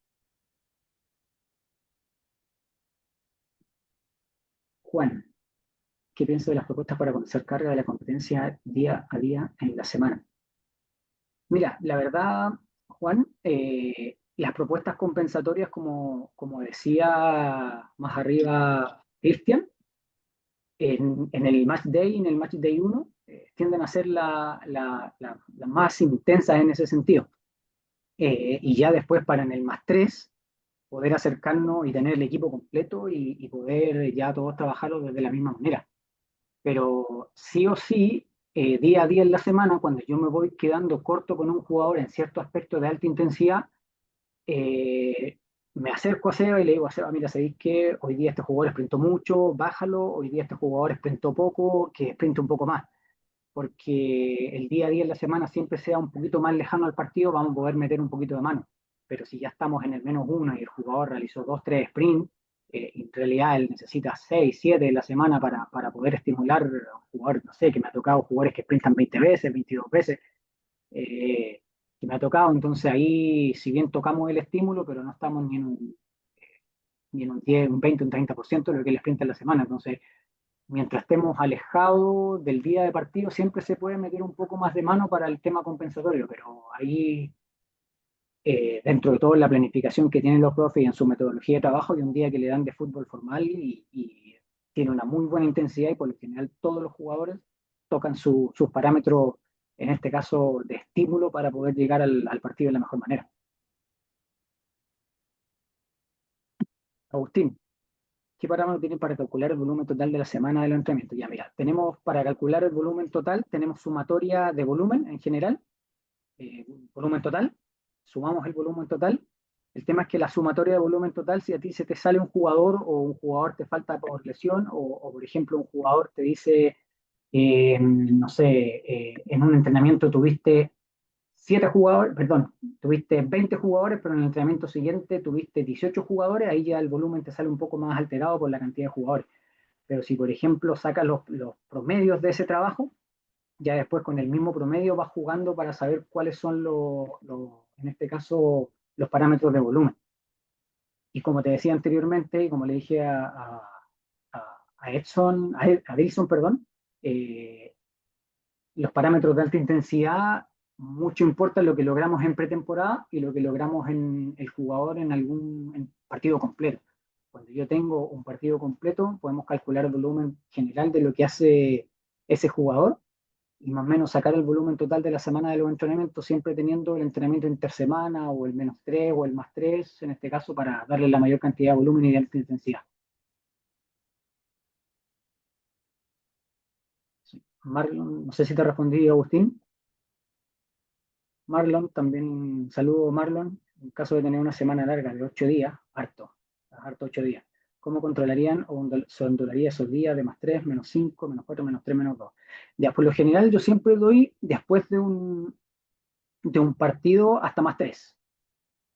Juan, ¿qué piensa de las propuestas para hacer carga de la competencia día a día en la semana? Mira, la verdad, Juan, las propuestas compensatorias, como decía más arriba Cristian, en el Match Day, en el Match Day 1, tienden a ser las más intensas en ese sentido. Y ya después para en el más 3 poder acercarnos y tener el equipo completo y poder ya todos trabajarlo desde la misma manera. Pero sí o sí, día a día en la semana, cuando yo me voy quedando corto con un jugador en cierto aspecto de alta intensidad, eh, me acerco a Seba y le digo a Seba, mira, ¿sabéis que hoy día este jugador sprintó mucho? Bájalo, hoy día este jugador sprintó poco, que sprinte un poco más, porque el día a día en la semana siempre sea un poquito más lejano al partido, vamos a poder meter un poquito de mano. Pero si ya estamos en el menos uno y el jugador realizó dos, tres sprints, en realidad él necesita 6, 7 en la semana para poder estimular a un jugador, no sé, que me ha tocado jugadores que sprintan 20 veces, 22 veces, eh, que me ha tocado, entonces ahí, si bien tocamos el estímulo, pero no estamos ni en un 10, un 20, un 30% de lo que él sprinta en la semana, entonces mientras estemos alejados del día de partido, siempre se puede meter un poco más de mano para el tema compensatorio, pero ahí, dentro de todo, la planificación que tienen los profes y en su metodología de trabajo, hay un día que le dan de fútbol formal y tiene una muy buena intensidad y por lo general todos los jugadores tocan sus parámetros, en este caso de estímulo, para poder llegar al partido de la mejor manera. Agustín, ¿qué parámetros tienen para calcular el volumen total de la semana de los entrenamientos? Ya, mira, tenemos para calcular el volumen total, tenemos sumatoria de volumen en general, volumen total, sumamos el volumen total. El tema es que la sumatoria de volumen total, si a ti se te sale un jugador o un jugador te falta por lesión o por ejemplo un jugador te dice, no sé, en un entrenamiento tuviste 7 jugadores, perdón, tuviste 20 jugadores, pero en el entrenamiento siguiente tuviste 18 jugadores, ahí ya el volumen te sale un poco más alterado por la cantidad de jugadores. Pero si, por ejemplo, sacas los promedios de ese trabajo, ya después con el mismo promedio vas jugando para saber cuáles son en este caso, los parámetros de volumen. Y como te decía anteriormente, y como le dije a Edson, a Edison, perdón, los parámetros de alta intensidad mucho importa lo que logramos en pretemporada y lo que logramos en el jugador en partido completo. Cuando yo tengo un partido completo, podemos calcular el volumen general de lo que hace ese jugador y más o menos sacar el volumen total de la semana de los entrenamientos, siempre teniendo el entrenamiento intersemana o el -3 o el +3, en este caso, para darle la mayor cantidad de volumen y de alta intensidad. Sí. Marlon, no sé si te respondí, Agustín. Marlon, también saludo Marlon. En caso de tener una semana larga de 8 días, harto 8 días. ¿Cómo controlarían o se ondularía esos días de +3, -5, -4, -3, -2? Ya, por lo general yo siempre doy después de un partido hasta +3.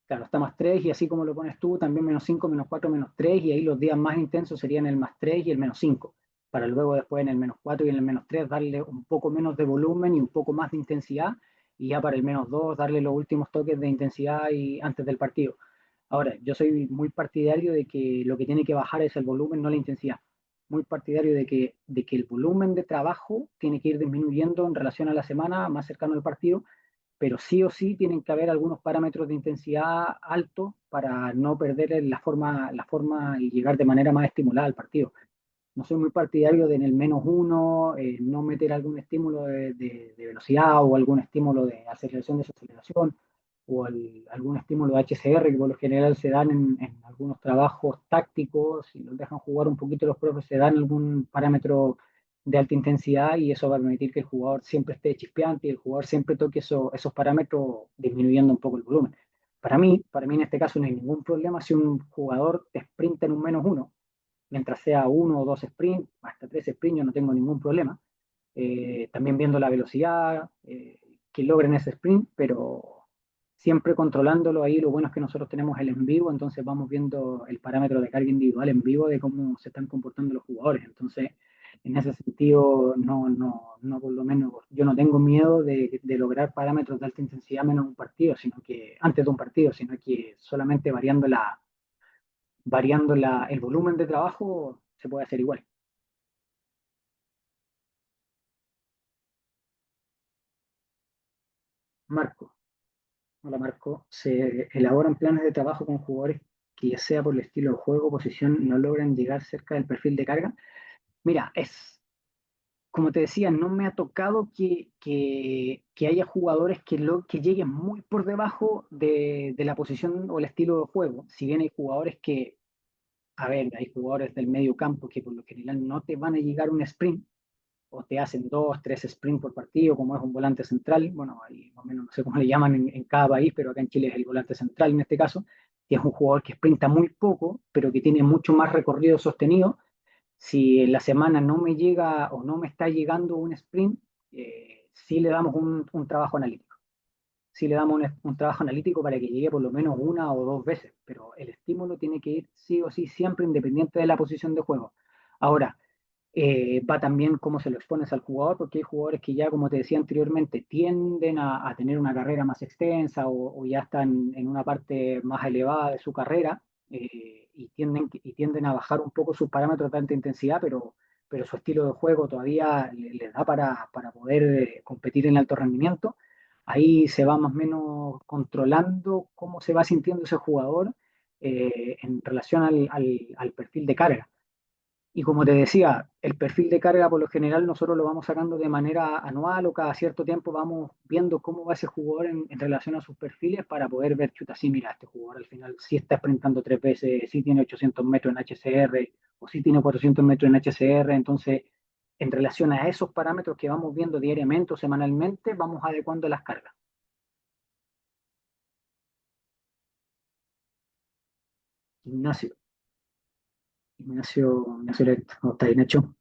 Claro, hasta +3 y así como lo pones tú, también -5, -4, -3 y ahí los días más intensos serían el +3 y el -5, para luego después en el -4 y en el -3 darle un poco menos de volumen y un poco más de intensidad y ya para el -2 darle los últimos toques de intensidad y antes del partido. Ahora, yo soy muy partidario de que lo que tiene que bajar es el volumen, no la intensidad. Muy partidario de que el volumen de trabajo tiene que ir disminuyendo en relación a la semana más cercano al partido, pero sí o sí tienen que haber algunos parámetros de intensidad altos para no perder la forma y llegar de manera más estimulada al partido. No soy muy partidario de en el -1 no meter algún estímulo de velocidad o algún estímulo de aceleración, desaceleración o algún estímulo de HCR que por lo general se dan en algunos trabajos tácticos y los dejan jugar un poquito los profes, se dan algún parámetro de alta intensidad y eso va a permitir que el jugador siempre esté chispeante y el jugador siempre toque esos parámetros disminuyendo un poco el volumen. Para mí en este caso no hay ningún problema si un jugador te sprinta en un -1, mientras sea 1 o 2 sprints, hasta 3 sprints, yo no tengo ningún problema. También viendo la velocidad que logren ese sprint, pero siempre controlándolo ahí. Lo bueno es que nosotros tenemos el en vivo, entonces vamos viendo el parámetro de carga individual en vivo de cómo se están comportando los jugadores. Entonces, en ese sentido, no por lo menos, yo no tengo miedo de lograr parámetros de alta intensidad menos un partido, sino que antes de un partido, sino que solamente el volumen de trabajo se puede hacer igual. Marco, hola Marco, se elaboran planes de trabajo con jugadores que ya sea por el estilo de juego o posición no logran llegar cerca del perfil de carga. Mira, como te decía, no me ha tocado que haya jugadores que lleguen muy por debajo de la posición o el estilo de juego. Si bien hay jugadores hay jugadores del medio campo que por lo general no te van a llegar un sprint, o te hacen 2, 3 sprints por partido, como es un volante central. Bueno, ahí más o menos no sé cómo le llaman en cada país, pero acá en Chile es el volante central en este caso, que es un jugador que sprinta muy poco, pero que tiene mucho más recorrido sostenido. Si en la semana no me llega o no me está llegando un sprint, sí le damos un trabajo analítico. Sí le damos un trabajo analítico para que llegue por lo menos 1 o 2 veces, pero el estímulo tiene que ir sí o sí siempre independiente de la posición de juego. Ahora, va también cómo se lo expones al jugador, porque hay jugadores que ya, como te decía anteriormente, tienden a tener una carrera más extensa o ya están en una parte más elevada de su carrera y tienden a bajar un poco sus parámetros de alta intensidad, pero su estilo de juego todavía les da para poder competir en alto rendimiento. Ahí se va más o menos controlando cómo se va sintiendo ese jugador en relación al perfil de carga. Y como te decía, el perfil de carga por lo general nosotros lo vamos sacando de manera anual o cada cierto tiempo vamos viendo cómo va ese jugador en relación a sus perfiles para poder ver, chuta, sí, mira, este jugador al final sí está sprintando 3 veces, sí tiene 800 metros en HCR o sí tiene 400 metros en HCR. Entonces, en relación a esos parámetros que vamos viendo diariamente o semanalmente, vamos adecuando las cargas. Ignacio, Ignacio, ¿cómo está ahí, Nacho?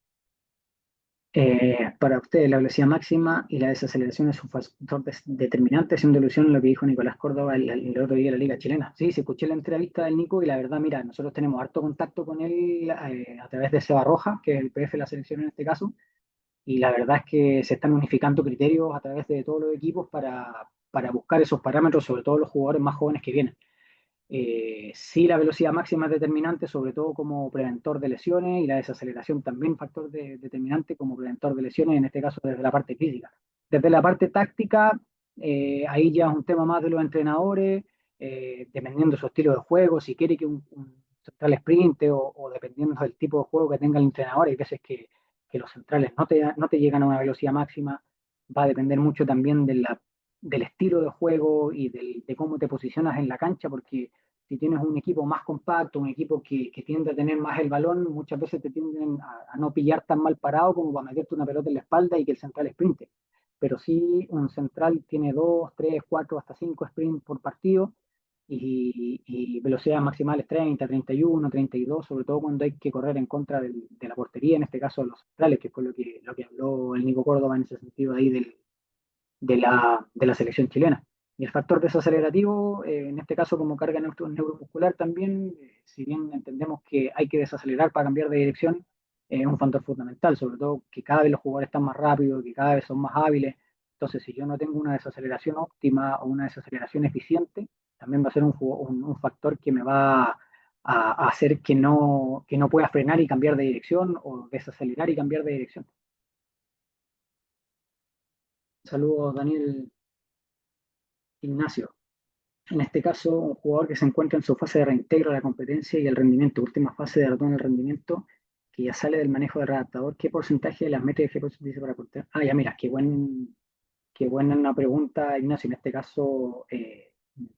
Para ustedes, la velocidad máxima y la desaceleración es un factor determinante, haciendo alusión a lo que dijo Nicolás Córdoba el otro día en la Liga Chilena. Sí, se escuché la entrevista del Nico y la verdad, mira, nosotros tenemos harto contacto con él a través de Seba Roja, que es el PF de la selección en este caso, y la verdad es que se están unificando criterios a través de todos los equipos para buscar esos parámetros, sobre todo los jugadores más jóvenes que vienen. Sí, la velocidad máxima es determinante, sobre todo como preventor de lesiones, y la desaceleración también factor determinante como preventor de lesiones, en este caso desde la parte física. Desde la parte táctica, ahí ya es un tema más de los entrenadores, dependiendo de su estilo de juego, si quiere que un central sprinte o dependiendo del tipo de juego que tenga el entrenador, hay veces que los centrales no te llegan a una velocidad máxima, va a depender mucho también del estilo de juego y de cómo te posicionas en la cancha, porque si tienes un equipo más compacto, un equipo que tiende a tener más el balón, muchas veces te tienden a no pillar tan mal parado como para meterte una pelota en la espalda y que el central sprinte. Pero sí, un central tiene 2, 3, 4, hasta 5 sprints por partido y velocidades maximales 30, 31, 32, sobre todo cuando hay que correr en contra de la portería, en este caso de los centrales, que fue lo que habló el Nico Córdoba en ese sentido ahí de la selección chilena. Y el factor desacelerativo, en este caso como carga neuromuscular también, si bien entendemos que hay que desacelerar para cambiar de dirección, es un factor fundamental, sobre todo que cada vez los jugadores están más rápidos, que cada vez son más hábiles. Entonces, si yo no tengo una desaceleración óptima o una desaceleración eficiente, también va a ser un factor que me va a hacer que no pueda frenar y cambiar de dirección o desacelerar y cambiar de dirección. Saludos, Daniel Ignacio. En este caso, un jugador que se encuentra en su fase de reintegro a la competencia y el rendimiento, última fase de retorno al rendimiento, que ya sale del manejo del redactador, ¿qué porcentaje de las métricas que dice para aportar? Ah, ya mira, qué buena una pregunta, Ignacio. En este caso, el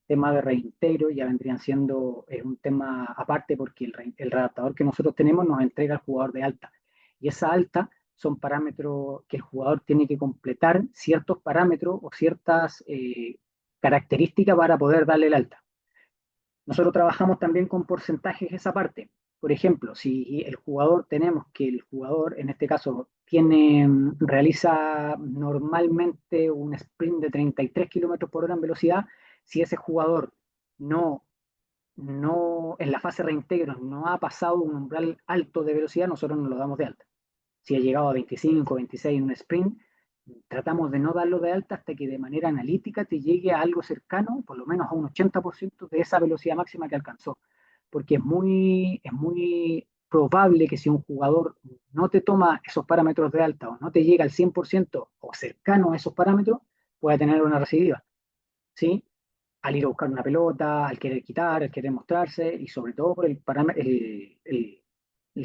tema de reintegro ya vendrían siendo un tema aparte porque el redactador que nosotros tenemos nos entrega al jugador de alta. Y esa alta son parámetros que el jugador tiene que completar ciertos parámetros o ciertas características para poder darle el alta. Nosotros trabajamos también con porcentajes esa parte. Por ejemplo, si el jugador, tenemos que el jugador, en este caso, realiza normalmente un sprint de 33 kilómetros por hora en velocidad, si ese jugador no, en la fase reintegro no ha pasado un umbral alto de velocidad, nosotros no lo damos de alta. Si ha llegado a 25, 26 en un sprint, tratamos de no darlo de alta hasta que de manera analítica te llegue a algo cercano, por lo menos a un 80% de esa velocidad máxima que alcanzó. Porque es muy probable que si un jugador no te toma esos parámetros de alta o no te llega al 100% o cercano a esos parámetros, pueda tener una recidiva, ¿sí? Al ir a buscar una pelota, al querer quitar, al querer mostrarse y sobre todo por el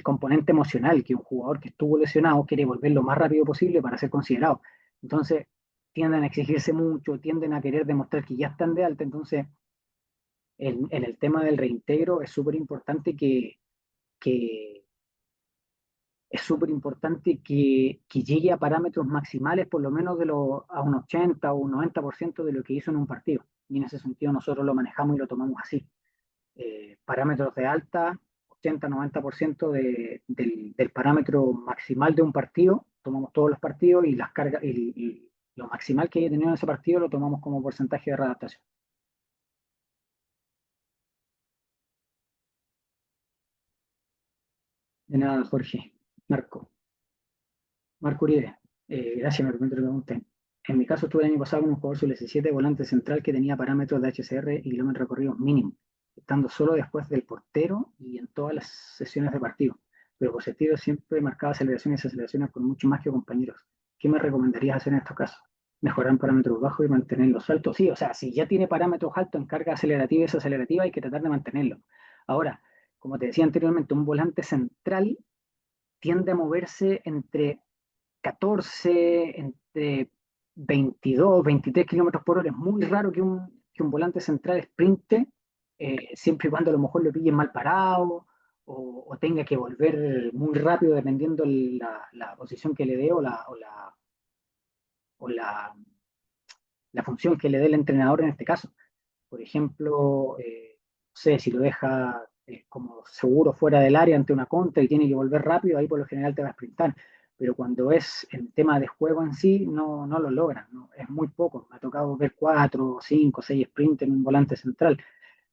componente emocional, que un jugador que estuvo lesionado quiere volver lo más rápido posible para ser considerado. Entonces, tienden a exigirse mucho, tienden a querer demostrar que ya están de alta. Entonces, en el tema del reintegro es súper importante que, es súper importante que llegue a parámetros maximales, por lo menos a un 80 o un 90% de lo que hizo en un partido. Y en ese sentido nosotros lo manejamos y lo tomamos así. Parámetros de alta, 80-90% del parámetro maximal de un partido, tomamos todos los partidos y las cargas y lo maximal que haya tenido en ese partido lo tomamos como porcentaje de readaptación. De nada, Jorge. Marco Uribe, gracias, me permito que pregunte. En mi caso, estuve el año pasado con un jugador sub-17 volante central que tenía parámetros de HCR y kilómetros recorridos mínimos, estando solo después del portero y en todas las sesiones de partido. Pero por sentido siempre marcaba aceleraciones y aceleraciones con mucho más que compañeros. ¿Qué me recomendarías hacer en estos casos? ¿Mejorar en parámetros bajos y mantenerlos altos? Sí, o sea, si ya tiene parámetros altos en carga acelerativa y desacelerativa, hay que tratar de mantenerlo. Ahora, como te decía anteriormente, un volante central tiende a moverse entre 14, entre 22, 23 kilómetros por hora. Es muy raro que un volante central sprinte, siempre y cuando a lo mejor lo pillen mal parado o tenga que volver muy rápido dependiendo la posición que le dé o la función que le dé el entrenador en este caso. Por ejemplo, no sé, si lo deja como seguro fuera del área ante una contra y tiene que volver rápido, ahí por lo general te va a sprintar. Pero cuando es en tema de juego en sí, no lo logran, ¿no? Es muy poco. Me ha tocado ver 4, 5, 6 sprints en un volante central.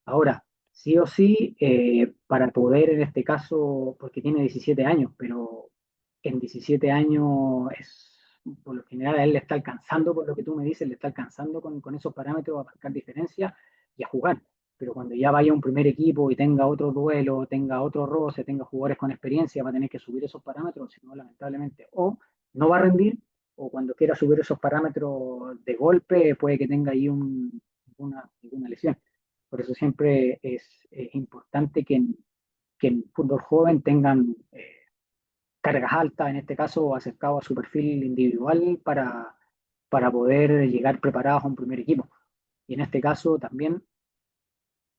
Ahora, sí o sí, para poder en este caso, porque tiene 17 años, pero en 17 años por lo general a él le está alcanzando, por lo que tú me dices, le está alcanzando con esos parámetros a marcar diferencia y a jugar. Pero cuando ya vaya a un primer equipo y tenga otro duelo, tenga otro roce, tenga jugadores con experiencia, va a tener que subir esos parámetros, si no, lamentablemente, o no va a rendir o cuando quiera subir esos parámetros de golpe, puede que tenga ahí alguna lesión. Por eso siempre es importante que en fútbol joven tengan cargas altas, en este caso acercado a su perfil individual para poder llegar preparados a un primer equipo. Y en este caso también,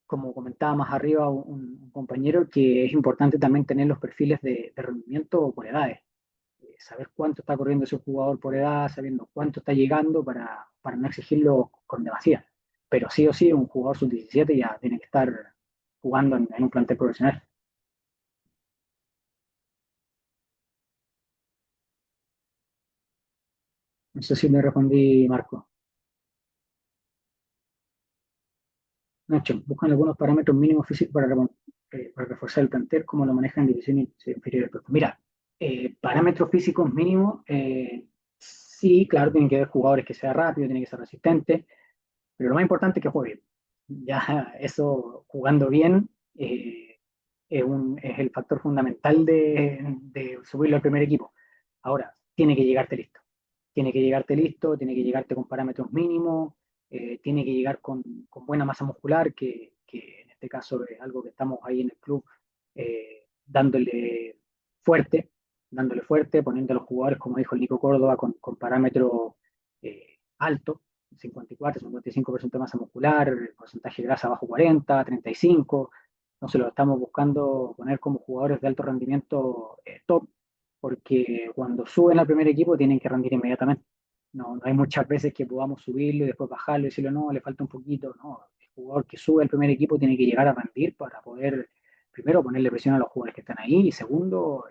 como comentaba más arriba un compañero, que es importante también tener los perfiles de rendimiento por edades. Saber cuánto está corriendo ese jugador por edad, sabiendo cuánto está llegando para no exigirlo con demasía. Pero sí o sí, un jugador sub-17 ya tiene que estar jugando en un plantel profesional. No sé si me respondí, Marco. Nacho, buscan algunos parámetros mínimos físicos para reforzar el plantel, como lo manejan en divisiones inferiores. Mira, parámetros físicos mínimos, sí, claro, tienen que haber jugadores que sean rápidos, tienen que ser resistentes, pero lo más importante es que juegue bien. Ya eso, jugando bien, es el factor fundamental de subirlo al primer equipo. Ahora, tiene que llegarte listo. Tiene que llegarte listo, tiene que llegarte con parámetros mínimos, tiene que llegar con buena masa muscular, que en este caso es algo que estamos ahí en el club dándole fuerte, poniendo a los jugadores, como dijo el Nico Córdoba, con parámetros altos, 54, 55% de masa muscular, porcentaje de grasa bajo 40, 35. Entonces lo estamos buscando poner como jugadores de alto rendimiento top, porque cuando suben al primer equipo tienen que rendir inmediatamente. No hay muchas veces que podamos subirlo y después bajarlo y decirlo, no, le falta un poquito. No, el jugador que sube al primer equipo tiene que llegar a rendir para poder, primero, ponerle presión a los jugadores que están ahí y segundo,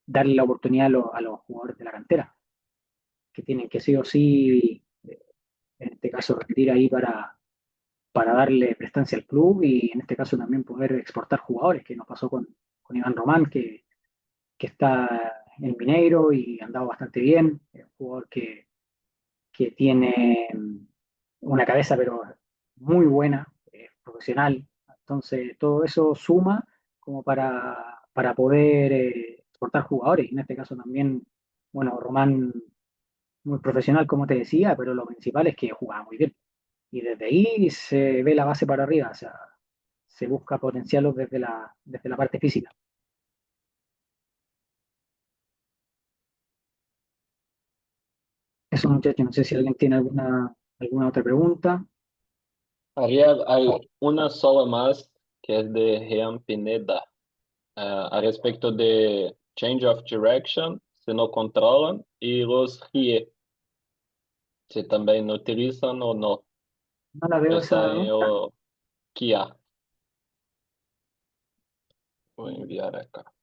darle la oportunidad a los jugadores de la cantera, que tienen que sí o sí, en este caso, rendir ahí para darle prestancia al club y en este caso también poder exportar jugadores, que nos pasó con Iván Román, que está en Mineiro y ha andado bastante bien, es un jugador que tiene una cabeza pero muy buena, profesional, entonces todo eso suma como para poder exportar jugadores, y en este caso también, bueno, Román muy profesional como te decía, pero lo principal es que jugaba muy bien, y desde ahí se ve la base para arriba, o sea, se busca potenciarlos desde la parte física. Eso muchachos, no sé si alguien tiene alguna otra pregunta. Ariel, hay una sola más que es de Jean Pineda, a respecto de change of direction, si no controlan, y los RIE, si también utilizan o no. No la veo esa Está en pregunta. el Kia. Voy a enviar acá.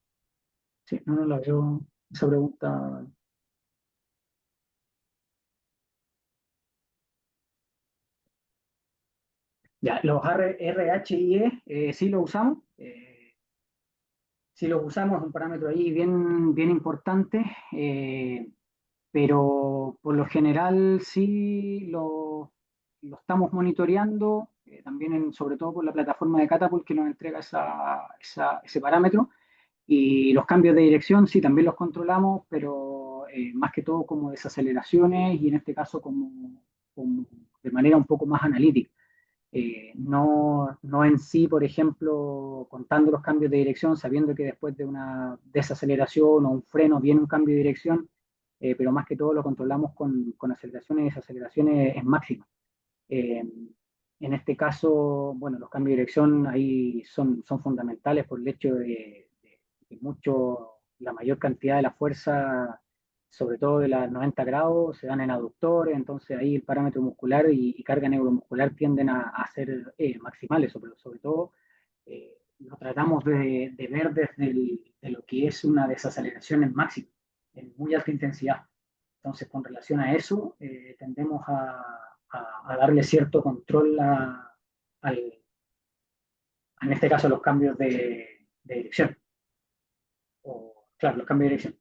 Sí, no la veo esa pregunta. Ya, los RHIE sí los usamos, es un parámetro ahí bien, bien importante, pero por lo general sí lo estamos monitoreando, también sobre todo por la plataforma de Catapult que nos entrega ese parámetro. Y los cambios de dirección sí, también los controlamos, pero más que todo como desaceleraciones y en este caso como de manera un poco más analítica. No en sí, por ejemplo, contando los cambios de dirección, sabiendo que después de una desaceleración o un freno viene un cambio de dirección, pero más que todo lo controlamos con aceleraciones y desaceleraciones en máxima. Eh, en este caso, bueno, los cambios de dirección ahí son fundamentales por el hecho de que la mayor cantidad de la fuerza, sobre todo de las 90 grados, se dan en aductores, entonces ahí el parámetro muscular y carga neuromuscular tienden a ser maximales, sobre todo lo tratamos de ver de lo que es una desaceleración en máximo, en muy alta intensidad. Entonces, con relación a eso, tendemos a darle cierto control en este caso, a los cambios de dirección. O, claro, los cambios de dirección.